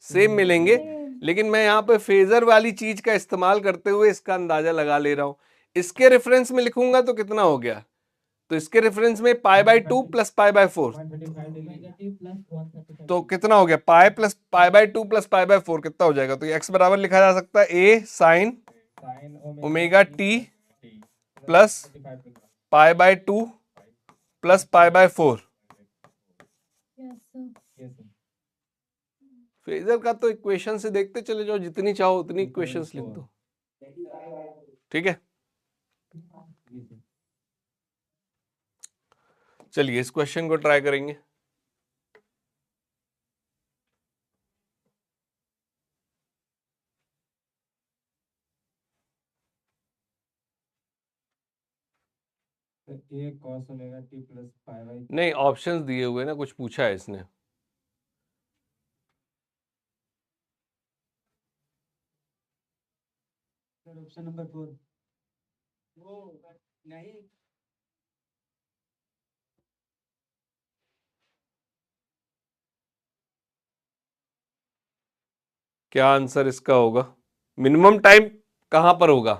सेम मिलेंगे। लेकिन मैं यहाँ पे फेजर वाली चीज का इस्तेमाल करते हुए इसका अंदाजा लगा ले रहा हूं। इसके रेफरेंस में लिखूंगा तो कितना हो गया? तो इसके रेफरेंस में π/2 प्लस π/4, तो कितना हो गया? पाई प्लस π/2 प्लस π/4 कितना हो जाएगा? तो ये x बराबर लिखा जा सकता है a sine omega t plus π/2 plus π/4। Yes sir. Phasor का तो इक्वेशन से देखते चले जाओ, जितनी चाहो उतनी इक्वेशंस लिख दो। ठीक है, चलिए इस क्वेश्चन को ट्राई करेंगे। a cos omega t plus π/, नहीं, ऑप्शंस दिए हुए ना, कुछ पूछा है इसने। ऑप्शन नंबर 4 वो नहीं। क्या आंसर इसका होगा? मिनिमम टाइम कहां पर होगा?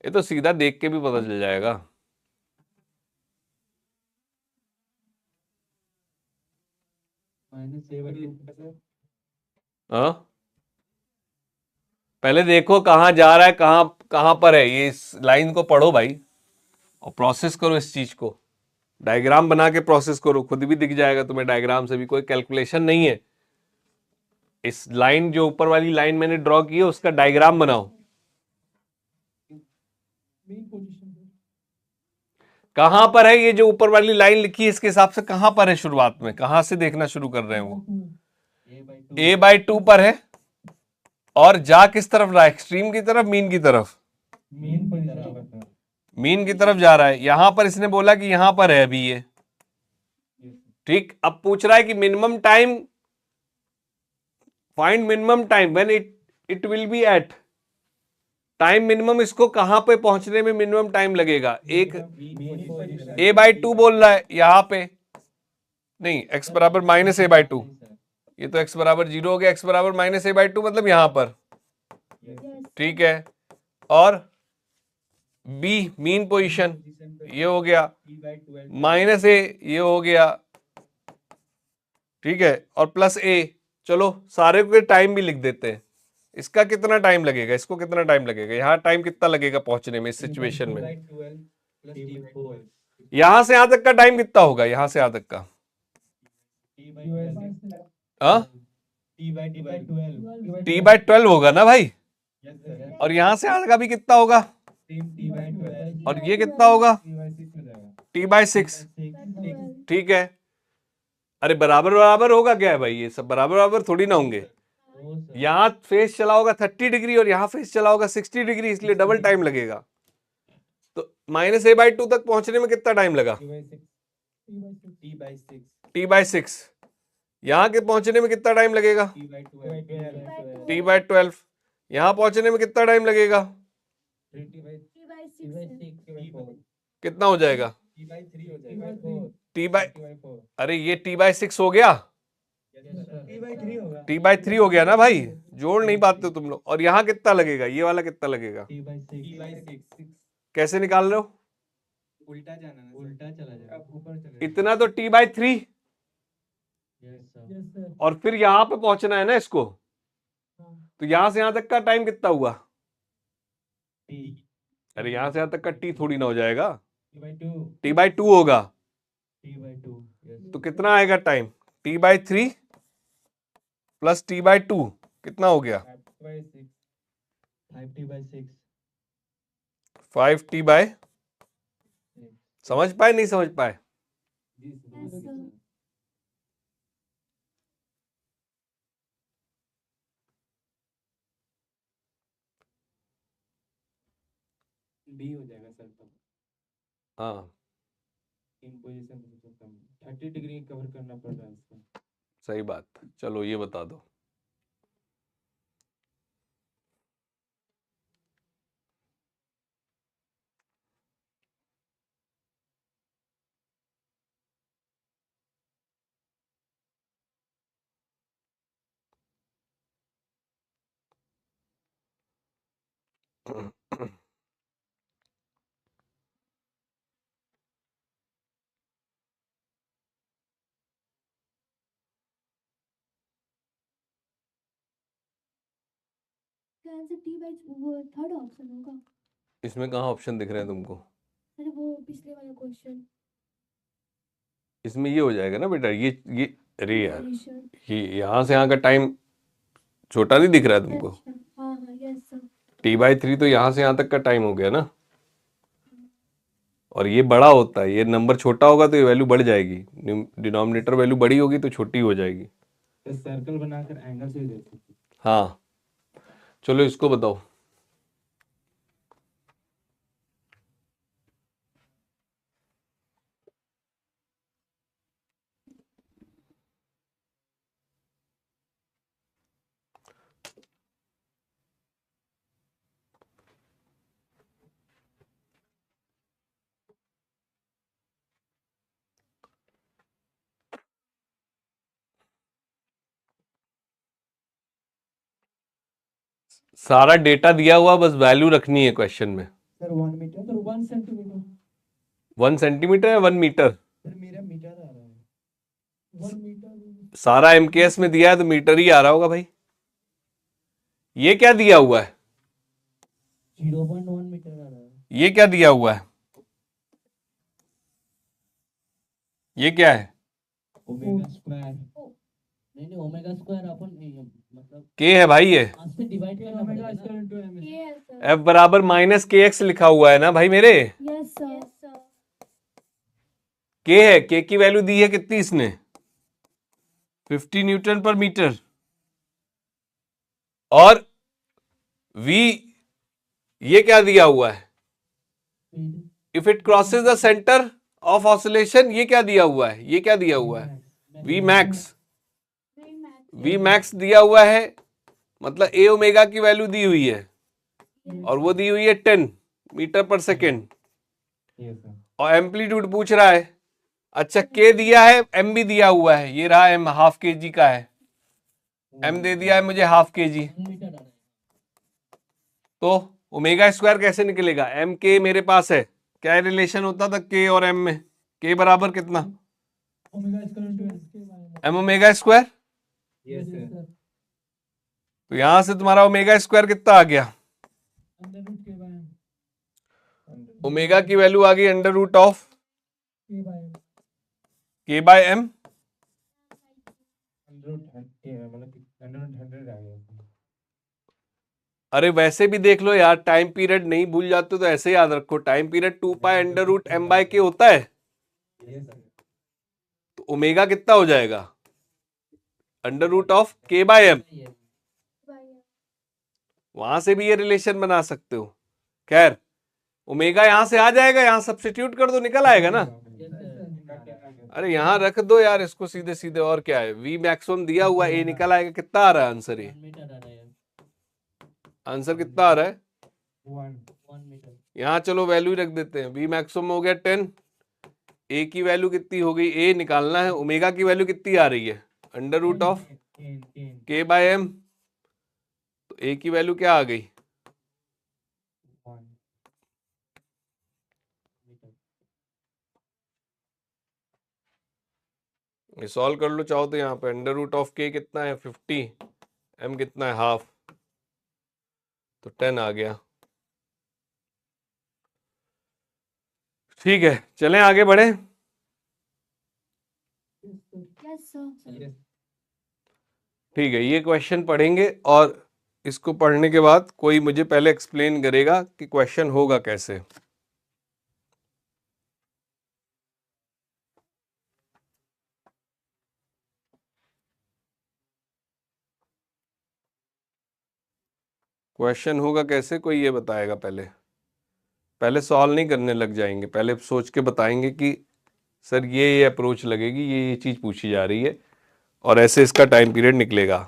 ये तो सीधा देख के भी पता चल जाएगा। हाँ, पहले देखो कहां जा रहा है, कहां कहां पर है। ये इस लाइन को पढ़ो भाई और प्रोसेस करो इस चीज को, डायग्राम बना के प्रोसेस करो, खुद भी दिख जाएगा तुम्हें डायग्राम से भी। कोई कैलकुलेशन नहीं है। इस लाइन, जो ऊपर वाली लाइन मैंने ड्रॉ की है, उसका डायग्राम बनाओ। कहां पर है ये जो ऊपर वाली लाइन लिखी है? इसके हिसाब से कहां पर है शुरुआत में? कहां से देखना शुरू कर रहे हैं वो? a/2 पर है, और जा किस तरफ रहा है? एक्सट्रीम की तरफ, मीन की तरफ? मीन की तरफ जा रहा है। यहां पर इसने बोला कि यहां पर है अभी ये। ठीक, अब पूछ रहा है कि minimum time, find minimum time when it will be at. Time minimum, इसको कहां पे पहुंचने में मिनिमम टाइम लगेगा? एक a/2 बोल रहा है यहां पे, नहीं, x बराबर माइनस a/2। ये तो x बराबर 0 हो गया, x बराबर माइनस a/2 मतलब यहां पर। ठीक है, और b मीन पोजीशन ये हो गया, माइनस a ये हो गया। ठीक है, और प्लस a। चलो सारे को टाइम भी लिख देते हैं। इसका कितना टाइम लगेगा, इसको कितना टाइम लगेगा, यहाँ टाइम कितना लगेगा पहुंचने में इस सिचुएशन में? यहां से यहां तक का टाइम कितना होगा? यहां से यहां तक का t/12 होगा ना भाई। और यहां से यहां तक अभी कितना होगा? और ये कितना होगा? t/6। ठीक है, अरे बराबर बराबर होगा क्या है भाई? ये सब बराबर बराबर थोड़ी ना होंगे। यहां फेस चला होगा 30 डिग्री और यहां फेस चला होगा 60 डिग्री, इसलिए डबल टाइम लगेगा। तो -a/2 तक पहुंचने में कितना टाइम लगा? t/6। यहाँ के पहुंचने में कितना टाइम लगेगा? t/12। यहाँ पहुंचने में कितना टाइम लगेगा? कितना हो जाएगा? अरे ये t/6 हो गया, t/3 हो गया ना भाई, जोड़ नहीं पाते हो तुम लोग। और यहाँ कितना लगेगा? ये वाला कितना लगेगा? कैसे निकाल रहे हो? उल्टा चला जाएगा, ऊपर चला इतना तो t/3, और फिर यहाँ पे पहुंचना है ना इसको, तो यहां से यहां तक का टाइम कितना हुआ? अरे यहां से यहां तक का t थोड़ी ना हो जाएगा, t/2 होगा। तो कितना आएगा टाइम? t/3 प्लस t/2 कितना हो गया? 5t/, समझ पाए नहीं समझ पाए? Yes, sir. डी हो जाएगा सर। तब हाँ इन पोजीशन 30 डिग्री कवर करना पड़ रहा है इसका। सही बात। चलो ये बता दो। क्या आंसर t/, वो थर्ड ऑप्शन होगा? इसमें कहाँ ऑप्शन दिख रहे हैं तुमको? अरे वो पिछले वाला क्वेश्चन। इसमें ये हो जाएगा ना बेटा, ये अरे यार, Solution. ये यहाँ से यहाँ का टाइम छोटा नहीं दिख रहा है तुमको? अच्छा, हाँ हाँ, यस सर। t/3 तो यहाँ से यहाँ तक का टाइम हो गया ना, और ये बड़ा होता है, ये नंबर छोटा होगा तो ये वैल्यू बढ़ जाएगी, डिनोमिनेटर वैल्यू बड़ी होगी तो छोटी हो जाएगी। तो सर्कल बनाकर एंगल से देख सकते। हाँ चलो इसको बताओ। सारा डेटा दिया हुआ, बस वैल्यू रखनी है क्वेश्चन में। Sir 1 metre, sir 1 centimetre, 1 centimetre या 1 मीटर? सर मेरा मीटर आ रहा है। 1 मीटर सारा MKS में दिया है तो मीटर ही आ रहा होगा भाई। ये क्या दिया हुआ है? 0.1 मीटर आ रहा है। ये क्या दिया हुआ है? ये क्या है? Omega square. नहीं ओमेगा स्क्वायर अपन मतलब K है भाई, ये आज से डिवाइड करना पड़ेगा ना। ये है सर। F बराबर -KX लिखा हुआ है ना भाई मेरे। Yes sir. K है, K की वैल्यू दी है कितनी इसने? 50 न्यूटन पर मीटर। और V ये क्या दिया हुआ है? If it crosses the centre of oscillation, ये क्या दिया हुआ है? ये क्या दिया हुआ है? V max. V मैक्स दिया हुआ है, मतलब A ओमेगा की वैल्यू दी हुई है, और वो दी हुई है 10 मीटर पर सेकेंड, और एम्पलीट्यूड पूछ रहा है। अच्छा K दिया है, M भी दिया हुआ है, ये रहा M ½ kg का है, M दे दिया है मुझे ½ kg। तो ओमेगा स्क्वायर कैसे निकलेगा? MK मेरे पास है, क्या रिलेशन होता था K और M में? K बराबर कितना? M omega square. Yes sir. तो यहां से तुम्हारा ओमेगा स्क्वायर कितना आ गया? ओमेगा की वैल्यू आ गई √ऑफ K/M। मतलब 100 आ गया। अरे वैसे भी देख लो यार, टाइम पीरियड नहीं भूल जाते तो ऐसे याद रखो, टाइम पीरियड 2π√M/K होता है। तो ओमेगा कितना हो जाएगा? √Of K/M। वहां से भी ये रिलेशन बना सकते हो। खैर ओमेगा यहां से आ जाएगा, यहां सब्स्टिट्यूट कर दो, निकल आएगा ना। यस सर अरे यहां रख दो यार इसको सीधे सीधे, और क्या है, वी मैक्सिमम दिया हुआ, ए निकल आएगा। कितना आ रहा है आंसर? ये 1 मीटर आ रहा है आंसर कितना आ रहा है? 1 मीटर यहाँ चलो वैल्यू रख देते हैं, वी मैक्सिमम हो गया 10, ए की वैल्यू कितनी हो गई, ए निकालना है, ओमेगा की वैल्यू कितनी आ रही है, अंडर रूट ऑफ 10 के बाय एम, तो ए की वैल्यू क्या आ गई? 1 मीटर ये सॉल्व कर लो चाहो तो, यहाँ पे अंडर रूट ऑफ के कितना है 50, एम कितना है हाफ, तो 10 आ गया। ठीक है, चलें आगे बढ़े। Yes sir. ठीक है, ये क्वेश्चन पढ़ेंगे और इसको पढ़ने के बाद कोई मुझे पहले एक्सप्लेन करेगा कि क्वेश्चन होगा कैसे। क्वेश्चन होगा कैसे, कोई ये बताएगा? पहले सॉल्व नहीं करने लग जाएंगे, पहले सोच के बताएंगे कि सर ये अप्रोच लगेगी, ये चीज़ पूछी जा रही है और ऐसे इसका टाइम पीरियड निकलेगा।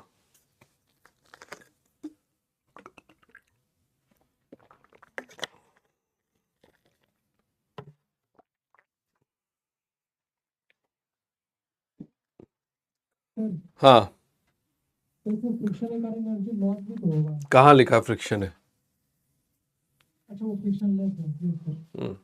हाँ, तो इसमें फ्रिक्शन के कारण एनर्जी लॉस भी तो होगा। कहाँ लिखा फ्रिक्शन है? अच्छा वो फ्रिक्शन लेस है yes, sir। हम्म।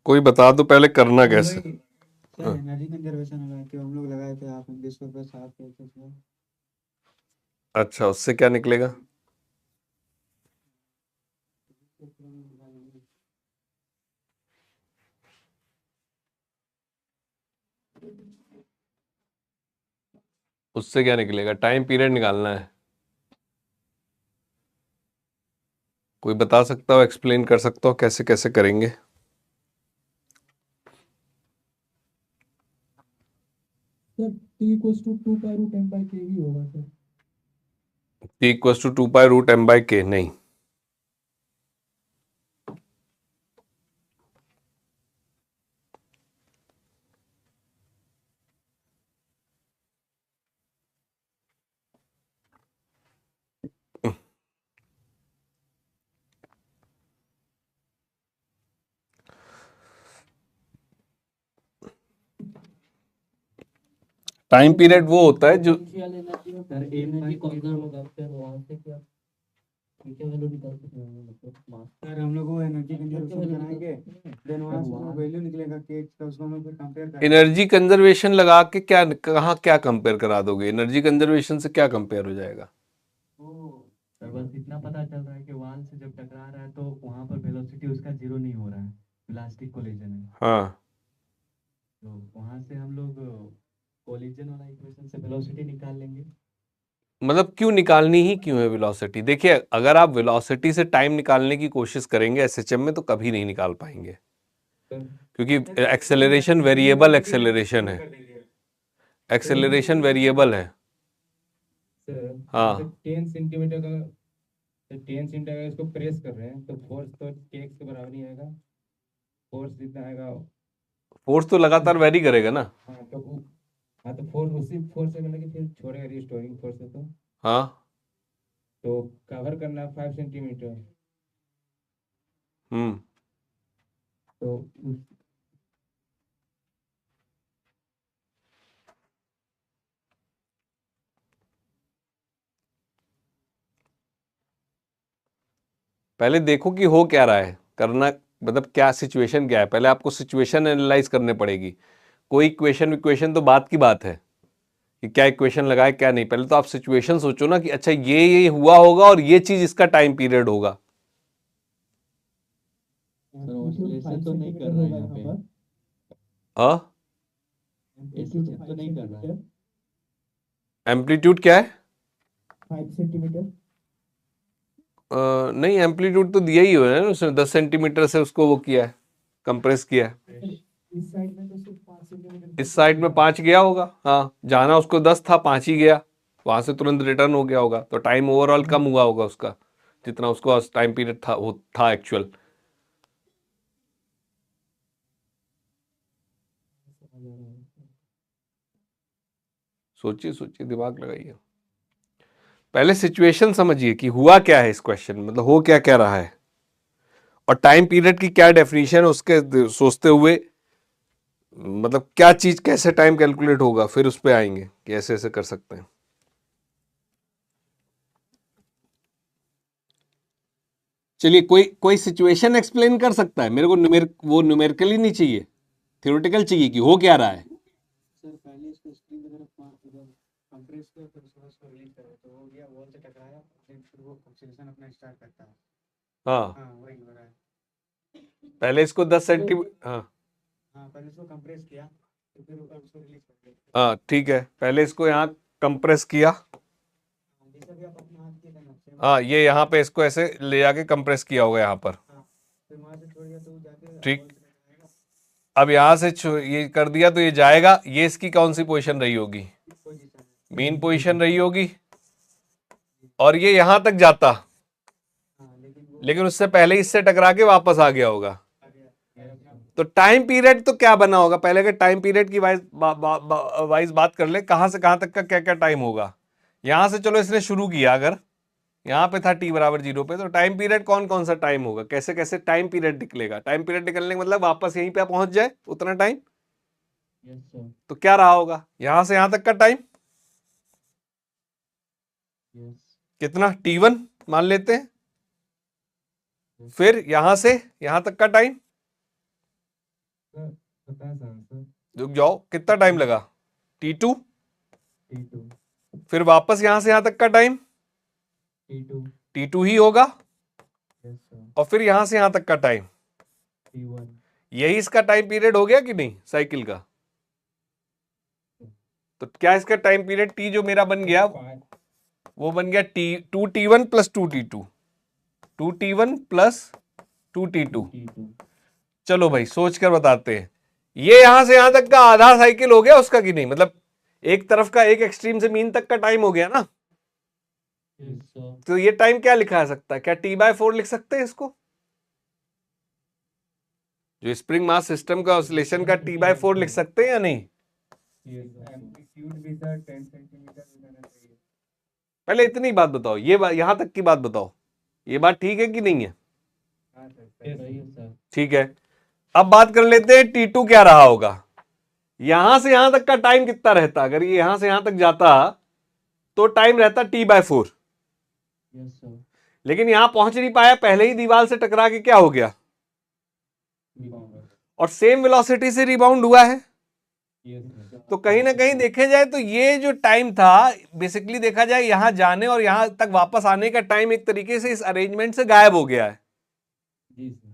कोई बता दो पहले करना कैसे। सर एनर्जी कंजर्वेशन लगा के हम लोग लगाए थे, आप 20 रुपये साफ किए थे सर। अच्छा, उससे क्या निकलेगा? उससे क्या निकलेगा? टाइम पीरियड निकालना है। कोई बता सकता हो, एक्सप्लेन कर सकता हो कैसे कैसे करेंगे? Sir t equals to 2 pi root m by k भी होगा sir. t equals to 2 pi root m by k नहीं। टाइम पीरियड वो होता है जो सर एनर्जी कंजर्व होगा फिर वहां से क्या क्या वैल्यू निकाल सकते हैं मतलब मास। सर हम लोग वो एनर्जी कंजर्वेशन कराएंगे, देन वहाँ से वो वैल्यू निकलेगा के का, उसको हम लोग फिर कंपेयर करेंगे। एनर्जी कंजर्वेशन लगा के क्या, कहाँ क्या कंपेयर करा दोगे? एनर्जी कंजर्वेशन से क्या कंपेयर हो जाएगा? सर बस इतना पता चल रहा है कि वाल से जब टकरा रहा है तो वहां पर वेलोसिटी उसका जीरो नहीं हो रहा है, इलास्टिक कोलिजन है। हाँ, तो वहां से हम लोग कोलिजन वाला इक्वेशन से वेलोसिटी निकाल लेंगे। मतलब क्यों निकालनी ही क्यों है वेलोसिटी? देखिए, अगर आप वेलोसिटी से टाइम निकालने की कोशिश करेंगे एसएचएम में तो कभी नहीं निकाल पाएंगे, क्योंकि एक्सेलरेशन वेरिएबल एक्सेलरेशन है, एक्सेलरेशन वेरिएबल है। सर हाँ। 10 सेंटीमीटर का 10 सेंटीमीटर इसको प्रेस कर रहे हैं तो फोर्स तो kx के बराबर ही आएगा। फोर्स जितना आएगा फोर्स तो लगातार वेरी करेगा ना। हाँ तो फोर्स उसी फोर्स से मतलब कि फिर छोड़ेगा, रिस्टोरिंग फोर्स है हाँ। तो कवर करना 5 सेंटीमीटर हम्म। तो पहले देखो कि हो क्या रहा है, करना मतलब क्या सिचुएशन क्या है, पहले आपको सिचुएशन एनालाइज करने पड़ेगी। कोई इक्वेशन इक्वेशन तो बात की बात है कि क्या इक्वेशन लगाए क्या नहीं, पहले तो आप सिचुएशन सोचो ना कि अच्छा ये हुआ होगा और ये चीज इसका टाइम पीरियड होगा। सर ऑसिलेशन तो नहीं कर रहा है यहाँ पे, हाँ, एम्पलीट्यूड तो नहीं कर रहा है। एम्पलीट्यूड क्या है? 5 सेंटीमीटर नहीं, एम्पलीट्यूड तो दिया ही हुआ है ना उसने, 10 सेंटीमीटर से उसको वो किया है, कंप्रेस किया है। इस साइड में तो सिर्फ 5 इस साइड में 5 गया होगा, हाँ जाना उसको 10 था, 5 ही गया, वहां से तुरंत रिटर्न हो गया होगा, तो टाइम ओवरऑल कम हुआ होगा उसका, जितना उसको टाइम पीरियड था वो था एक्चुअल। सोचिए सोचिए, दिमाग लगाइए, पहले सिचुएशन समझिए कि हुआ क्या है इस क्वेश्चन में, मतलब हो क्या क्या रहा है, और टाइम पीरियड की क्या डेफिनेशन है उसके सोचते हुए, मतलब क्या चीज कैसे टाइम कैलकुलेट होगा, फिर उस पे आएंगे कि ऐसे ऐसे कर सकते हैं। चलिए, कोई कोई सिचुएशन एक्सप्लेन कर सकता है मेरे को, वो न्यूमेरिकली नहीं चाहिए, थ्योरेटिकल चाहिए कि हो क्या रहा है। सर पहले इसको स्क्रीन की तरफ कंप्रेस किया, फिर उसको रिलीज करो तो हो गया, वॉल से टकराया, फिर वो ऑक्सीडेशन अपना स्टार्ट करता है। हाँ हाँ वही हो रहा है। पहले इसको 10 सेंटीमीटर, हाँ हाँ पहले इसको कंप्रेस किया, तो फिर ऊपर उसको रिलीज कर दिया। हाँ ठीक है, पहले इसको यहाँ कंप्रेस किया, जैसे भी आप अपना हाथ किए थे ना, सेम हाँ ये यहाँ पे इसको ऐसे ले जाके कंप्रेस किया होगा यहाँ पर, हाँ, फिर वहां से छोड़ दिया तो वो जाके ठीक। वॉल से टकराएगा। अब यहाँ से ये कर दिया तो ये जाएगा, ये इसकी कौन सी पोजीशन रही होगी, पोजीशन है। मेन पोजीशन रही होगी, और ये यहां तक जाता, हाँ लेकिन वो लेकिन उससे पहले इससे टकरा के वापस आ गया होगा। आ गया। तो टाइम पीरियड तो क्या बना होगा, पहले के टाइम पीरियड की वाइज बात कर ले, कहां से कहां तक का क्या क्या टाइम होगा। यहां से चलो इसने शुरू किया, अगर यहां पे था t बराबर 0 पे, तो टाइम पीरियड कौन कौन सा टाइम होगा, कैसे कैसे टाइम पीरियड निकलेगा, टाइम पीरियड निकलने का मतलब वापस यहीं पे पहुंच जाए उतना टाइम, यस सर। तो क्या रहा होगा यहां से यहां तक का टाइम, यस कितना t1 मान लेते हैं, फिर यहां से यहां तक का टाइम, पता है सर। रुक जाओ कितना टाइम लगा, t2, T2 फिर वापस यहां से यहां तक का टाइम T2 t2 ही होगा, यस सर। और फिर यहां से यहां तक का टाइम, T1 यही इसका टाइम पीरियड हो गया कि नहीं साइकिल का। तो क्या इसका टाइम पीरियड t जो मेरा बन गया वो बन गया t1 plus 2t2, 2t1 plus 2t2। T2 चलो भाई सोच कर बताते हैं, ये यहां से यहां तक का आधा साइकिल हो गया उसका कि नहीं, मतलब एक तरफ का, एक एक्सट्रीम से मीन तक का टाइम हो गया ना। Yes sir. तो ये टाइम क्या लिखा जा सकता है, क्या t/4 लिख सकते हैं इसको, जो स्प्रिंग मास सिस्टम का ऑसिलेशन का t/4 लिख सकते हैं या नहीं। एम्पलीट्यूड भी सर 10 सेंटीमीटर होना चाहिए। पहले इतनी बात बताओ, ये बात यहां तक की बात बताओ, ये बात ठीक है कि नहीं है। हाँ सर सही है सर। ठीक है, अब बात कर लेते हैं t2 क्या रहा होगा, यहां से यहां तक का टाइम कितना रहता, अगर ये यहां से यहां तक जाता तो टाइम रहता t/4, यस सर। लेकिन यहां पहुंच नहीं पाया, पहले ही दीवार से टकरा के क्या हो गया, और सेम वेलोसिटी से रिबाउंड हुआ है। Yes sir. तो कहीं ना कहीं देखे जाए तो ये जो टाइम था, बेसिकली देखा जाए यहां जाने और यहां तक वापस आने का टाइम एक तरीके से इस अरेंजमेंट से गायब हो गया है। जी सर।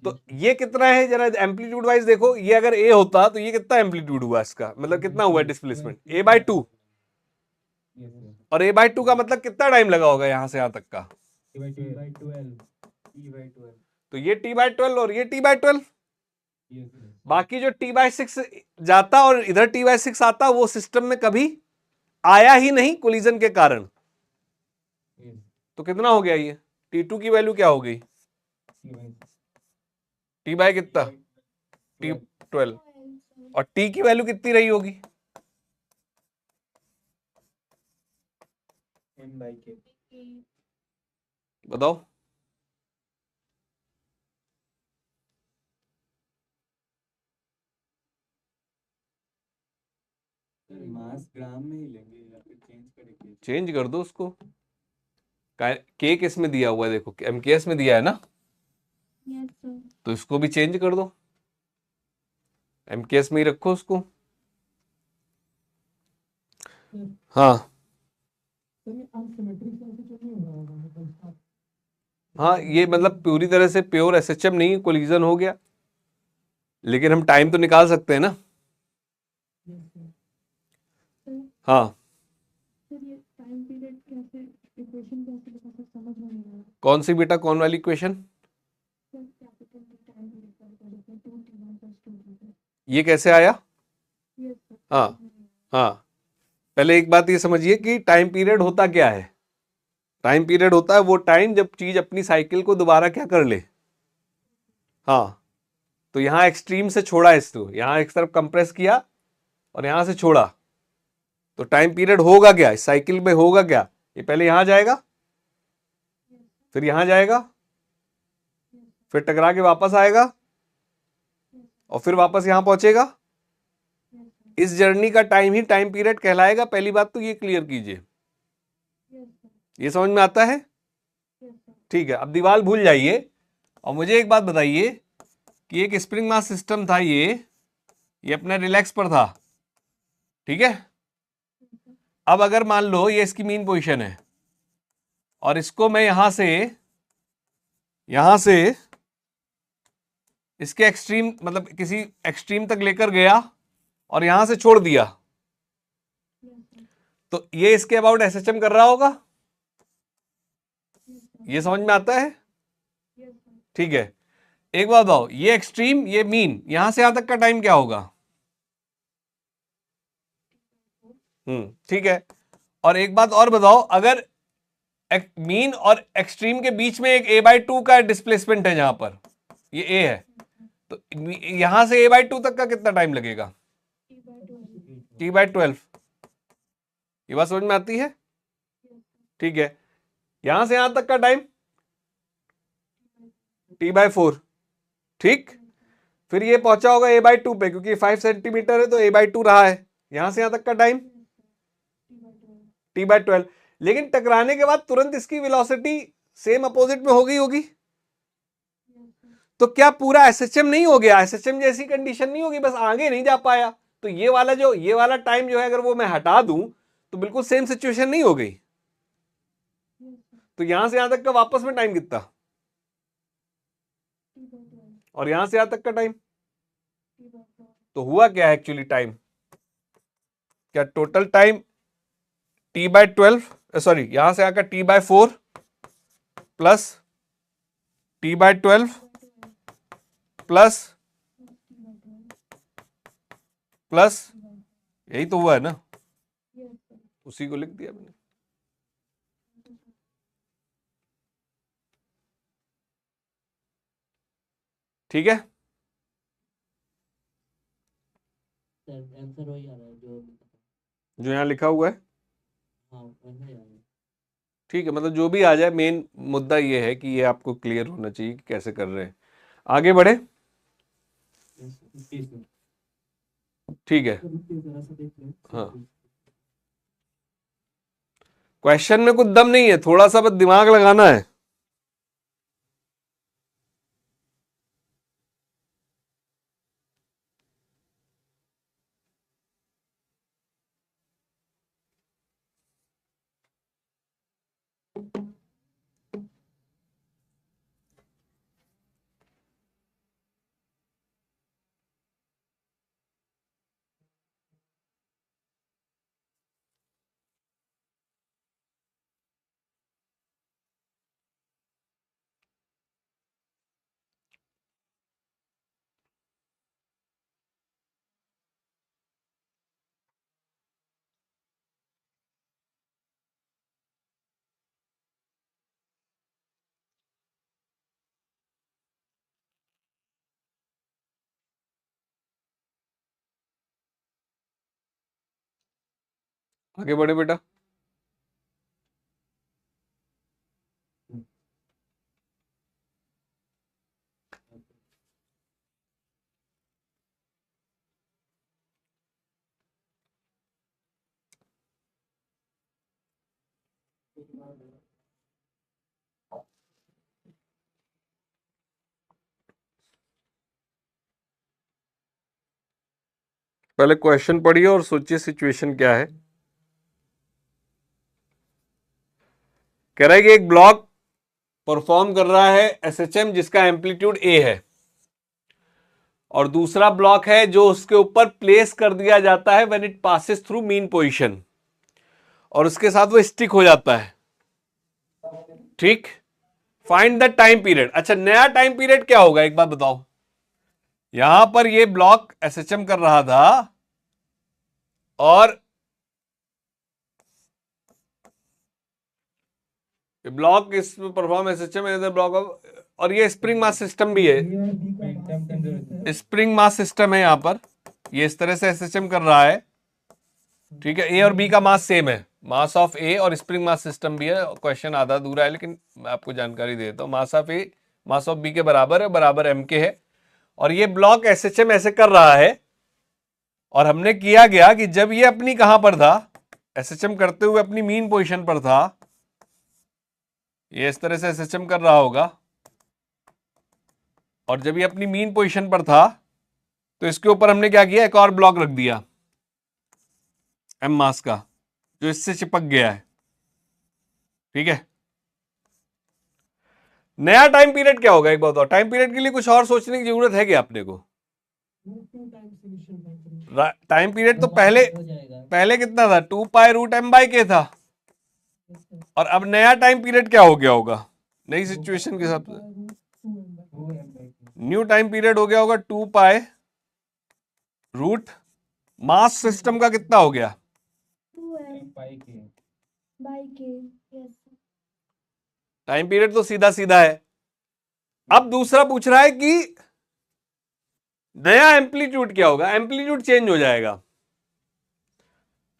तो ये कितना है जरा एम्पलीट्यूड वाइज देखो, ये अगर ए होता तो ये कितना एम्पलीट्यूड हुआ इसका, मतलब कितना हुआ डिस्प्लेसमेंट a/2, यस सर। और a/2 का मतलब कितना टाइम लगा होगा यहां से यहां तक का, T/12 T/12 तो ये t/12 और ये t/12, यस सर। बाकी जो t/6 जाता और इधर t/6 आता वो सिस्टम में कभी आया ही नहीं कोलिजन के कारण। यस तो कितना हो गया ये, t2 की वैल्यू क्या हो गई, t बाय कितना t12, और t की वैल्यू कितनी रही होगी, M/K बताओ। मास ग्राम में ही लेंगे या फिर चेंज करेंगे। चेंज कर दो उसको, के किस में दिया हुआ है देखो, MKS में दिया है ना, यस सर। तो इसको भी चेंज कर दो, MKS में ही रखो उसको। हाँ हाँ, ये मतलब पूरी तरह से प्योर SHM नहीं, कोलिजन हो गया, लेकिन हम टाइम तो निकाल सकते हैं ना। हाँ सर ये टाइम पीरियड कैसे, इक्वेशन कैसे लिखा सर, समझ में नहीं आ रहा। कौन सी बेटा, कौन वाली इक्वेशन, सर कैपिटल में टाइम पीरियड का लिखा जाता है 2t1 + 2t2। ये कैसे आया, हाँ हाँ, पहले एक बात ये समझिए कि टाइम पीरियड होता क्या है। टाइम पीरियड होता है वो टाइम जब चीज अपनी साइकिल को दोबारा क्या कर ले। हाँ, तो यहां एक्सट्रीम से छोड़ा इसको, यहां एक तरफ कंप्रेस किया और यहां से छोड़ा, तो टाइम पीरियड होगा क्या इस साइकिल में, होगा क्या, ये पहले यहां जाएगा, फिर यहां जाएगा, फिर टकरा के वापस आएगा और फिर वापस यहां पहुंचेगा। इस जर्नी का टाइम ही टाइम पीरियड कहलाएगा। पहली बात तो ये क्लियर कीजिए, ये समझ में आता है? ठीक है, अब दीवार भूल जाइए और मुझे एक बात बताइए कि एक स्प्रिंग मास सिस्टम था, ये अपना रिलैक्स पर था, ठीक है। अब अगर मान लो ये इसकी मीन पोजीशन है और इसको मैं यहां से इसके एक्सट्रीम मतलब किसी एक्सट्रीम तक लेकर गया और यहां से छोड़ दिया, तो ये इसके अबाउट एसएचएम कर रहा होगा। ये समझ में आता है? ठीक है, एक बात बताओ, ये एक्सट्रीम ये मीन, यहां से यहां तक का टाइम क्या होगा? ठीक है, और एक बात और बताओ, अगर मीन और एक्सट्रीम के बीच में एक a/2 का डिस्प्लेसमेंट है, जहां पर ये a है, तो यहां से a/2 तक का कितना टाइम लगेगा? t/12। ये बात समझ में आती है? ठीक है, यहां से यहां तक का टाइम t/4। ठीक, फिर ये पहुंचा होगा a/2 पे, क्योंकि 5 सेंटीमीटर है तो a/2 रहा है। यहां से यहां तक का टाइम t/12, लेकिन टकराने के बाद तुरंत इसकी वेलोसिटी सेम अपोजिट में हो गई होगी, तो क्या पूरा एसएचएम नहीं हो गया? एसएचएम जैसी कंडीशन नहीं होगी, बस आगे नहीं जा पाया। तो ये वाला टाइम जो है, अगर वो मैं हटा दूं तो बिल्कुल सेम सिचुएशन नहीं हो गई। तो यहां से यहां तक का वापस में टाइम कितना, और यहां से यहां तक का टाइम, तो हुआ क्या है एक्चुअली टाइम? क्या टोटल टाइम t/12, सॉरी यहां से आकर t/4 प्लस t/12 प्लस यही तो हुआ है ना, उसी को लिख दिया मैंने। ठीक है, आंसर वही आ रहा है जो यहां लिखा हुआ है। हाँ वही आ रहा है। ठीक है, मतलब जो भी आ जाए, मेन मुद्दा ये है कि ये आपको क्लियर होना चाहिए कि कैसे कर रहे हैं। आगे बढ़े, ठीक है। हाँ, क्वेश्चन में कुछ दम नहीं है, थोड़ा सा बस दिमाग लगाना है। आगे बढ़े बेटा। पहले क्वेश्चन पढ़िए और सोचिए सिचुएशन क्या है। कह रहा है कि एक ब्लॉक परफॉर्म कर रहा है एसएचएम जिसका एम्पलीट्यूड ए है, और दूसरा ब्लॉक है जो उसके ऊपर प्लेस कर दिया जाता है when it passes through mean position, और उसके साथ वो स्टिक हो जाता है। ठीक, फाइंड द टाइम पीरियड। अच्छा, नया टाइम पीरियड क्या होगा एक बात बताओ। यहां पर ये ब्लॉक एसएचएम कर रहा था, और ब्लॉक इस perform SHM in the block of, और ये स्प्रिंग मास सिस्टम भी है, स्प्रिंग मास सिस्टम है यहाँ पर, ये इस तरह से एसएचएम कर रहा है, ठीक है। ए और बी का मास सेम है, मास ऑफ ए, और स्प्रिंग मास सिस्टम भी है। क्वेश्चन आधा अधूरा है लेकिन मैं आपको जानकारी देता हूँ। Mass of a mass of b के बराबर है, बराबर एम के है, और ये ब्लॉक एसएचएम ऐसे कर रहा है। और हमने किया गया कि जब ये अपनी कहां पर था, एसएचएम करते हुए अपनी मीन पोजीशन पर था, ये इस तरह से एसएचएम कर रहा होगा, और जब ये अपनी मीन पोजीशन पर था तो इसके ऊपर हमने क्या किया, एक और ब्लॉक रख दिया एम मास का, जो इससे चिपक गया है, ठीक है। नया टाइम पीरियड क्या होगा एक बात बताओ, टाइम पीरियड के लिए कुछ और सोचने की जरूरत है क्या अपने को? टाइम पीरियड तो पहले कितना था, 2 पाई रूट एम बाई के था, और अब नया टाइम पीरियड क्या हो गया होगा नई सिचुएशन के हिसाब से? न्यू टाइम पीरियड हो गया होगा 2 पाई रूट मास सिस्टम का कितना हो गया, 2m/k yes टाइम पीरियड तो सीधा सीधा है। अब दूसरा पूछ रहा है कि नया एम्पलीट्यूड क्या होगा, एम्पलीट्यूड चेंज हो जाएगा।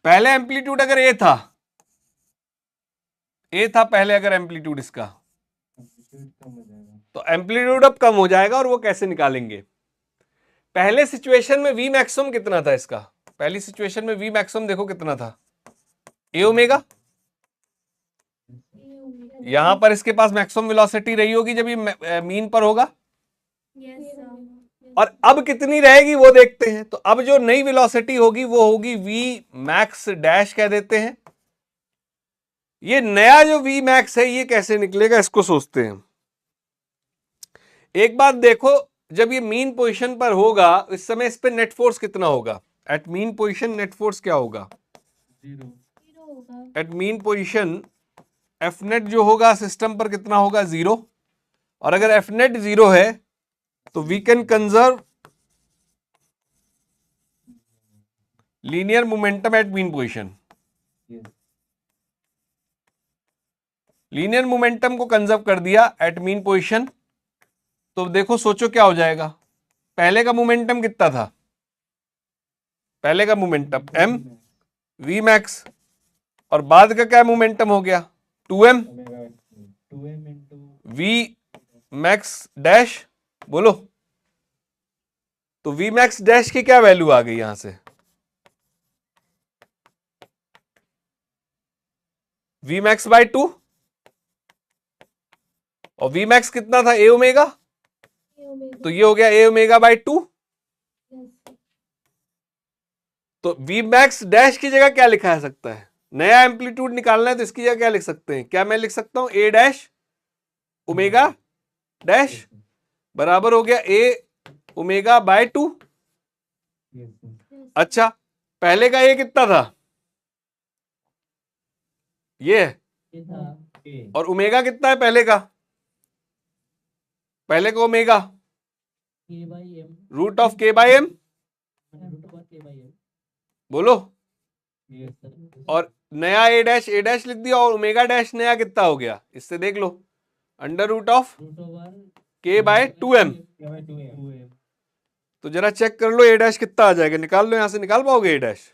पहले एम्पलीट्यूड अगर ए था पहले अगर एम्पलीट्यूड इसका, तो एम्पलीट्यूड अब कम हो जाएगा, और वो कैसे निकालेंगे? पहले सिचुएशन में वी मैक्सिमम कितना था इसका, पहली सिचुएशन में वी मैक्सिमम देखो कितना था, ए ओमेगा। यहां पर इसके पास मैक्सिमम वेलोसिटी रही होगी जब ये मीन पर होगा, yes sir और अब कितनी रहेगी वो देखते हैं। तो अब जो नई वेलोसिटी होगी वो होगी वी मैक्स डैश कह देते हैं। ये नया जो वी मैक्स है ये कैसे निकलेगा इसको सोचते हैं। एक बात देखो, जब ये मीन पोजीशन पर होगा इस समय इस पे नेट फोर्स कितना होगा, at mean position net force क्या होगा, 0 होगा at mean position f net जो होगा सिस्टम पर कितना होगा, 0। और अगर एफ नेट 0 है तो we can conserve linear momentum at mean position. Linear momentum को कंजर्व कर दिया एट मीन पोजीशन, तो देखो सोचो क्या हो जाएगा। पहले का मोमेंटम कितना था, पहले का मोमेंटम m v मैक्स, और बाद का क्या मोमेंटम हो गया 2m v मैक्स डैश, बोलो। तो v मैक्स डैश की क्या वैल्यू आ गई यहां से, v मैक्स बाय 2, और v मैक्स कितना था, a ओमेगा, तो ये हो गया a ओमेगा बाय 2। yes तो v मैक्स डैश की जगह क्या लिखा जा सकता है, नया एम्पलीट्यूड निकालना है तो इसकी जगह क्या लिख सकते हैं, क्या मैं लिख सकता हूं a डैश ओमेगा डैश बराबर हो गया a ओमेगा बाय 2। अच्छा, पहले का a कितना था, ये है, और ओमेगा कितना है पहले का omega root of k by m, बोलो। और नया a डैश लिख दिया, और ओमेगा डैश नया कितना हो गया, इससे देख लो, under root of k by 2m। तो जरा चेक कर लो a डैश कितना आ जाएगा, निकाल लो, यहां से निकाल पाओगे a डैश,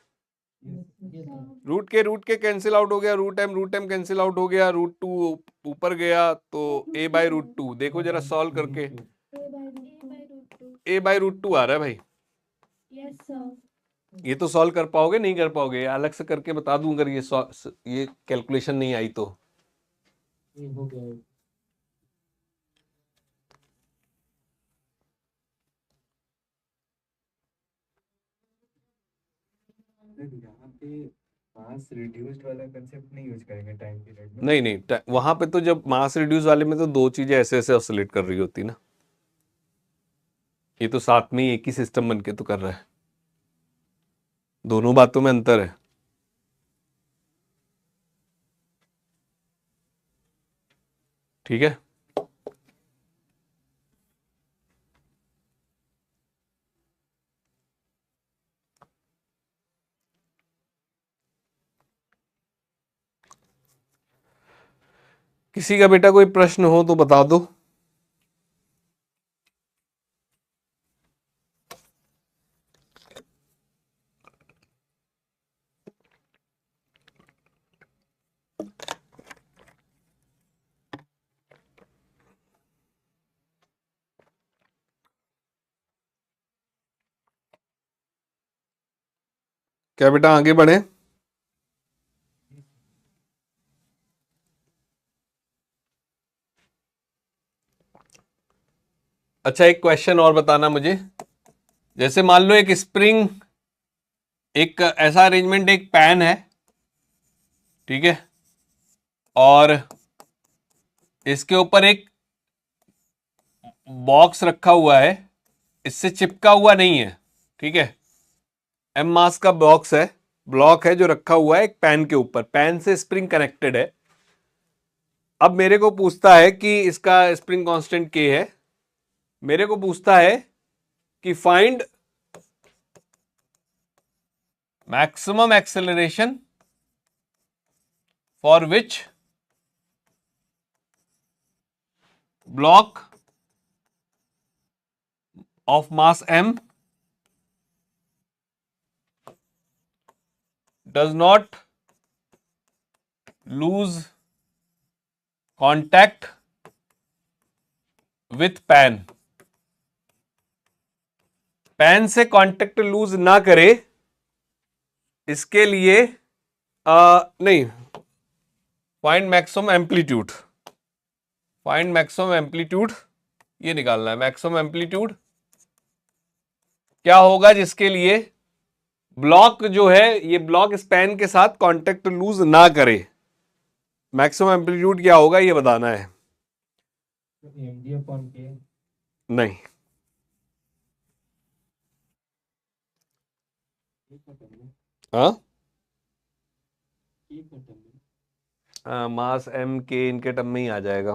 रूट के कैंसिल आउट हो गया, रूट एम कैंसिल आउट हो गया, रूट 2 ऊपर गया, तो a बाई रूट 2। देखो जरा सॉल्व करके, a बाई रूट 2 आ रहा है भाई, yes sir ये तो सॉल्व कर पाओगे नहीं कर पाओगे, अलग से करके बता दूं अगर ये कैलकुलेशन नहीं आई तो। यहाँ पे मास रिड्यूस्ड वाला कंसेप्ट नहीं यूज करेंगे टाइम पीरियड में। नहीं वहां पे तो जब मास रिड्यूस वाले में तो दो चीजें ऐसे ऐसे ऑसिलेट कर रही होती ना, ये तो साथ में ही एक ही सिस्टम बन के तो कर रहा है, दोनों बातों में अंतर है। ठीक है, किसी का बेटा कोई प्रश्न हो तो बता दो। क्या बेटा आगे बढ़े? अच्छा, एक क्वेश्चन और बताना मुझे। जैसे मान लो एक स्प्रिंग, एक ऐसा अरेंजमेंट, एक पैन है, ठीक है, और इसके ऊपर एक बॉक्स रखा हुआ है, इससे चिपका हुआ नहीं है, ठीक है, एम मास का बॉक्स है, ब्लॉक है जो रखा हुआ है एक पैन के ऊपर, पैन से स्प्रिंग कनेक्टेड है। अब मेरे को पूछता है कि इसका स्प्रिंग कांस्टेंट के है, मेरे को पूछता है कि find maximum acceleration for which block of mass m does not lose contact with pan, pan से कांटेक्ट लूज ना करे, इसके लिए नहीं, find maximum amplitude, find maximum amplitude ये निकालना है। मैक्सिमम एम्पलीट्यूड क्या होगा जिसके लिए ब्लॉक जो है, ये ब्लॉक स्पैन के साथ कांटेक्ट लूज ना करे, मैक्सिमम एम्पलीट्यूड क्या होगा ये बताना है। नहीं, हाँ, मास एम के इनके टर्म में ही आ जाएगा।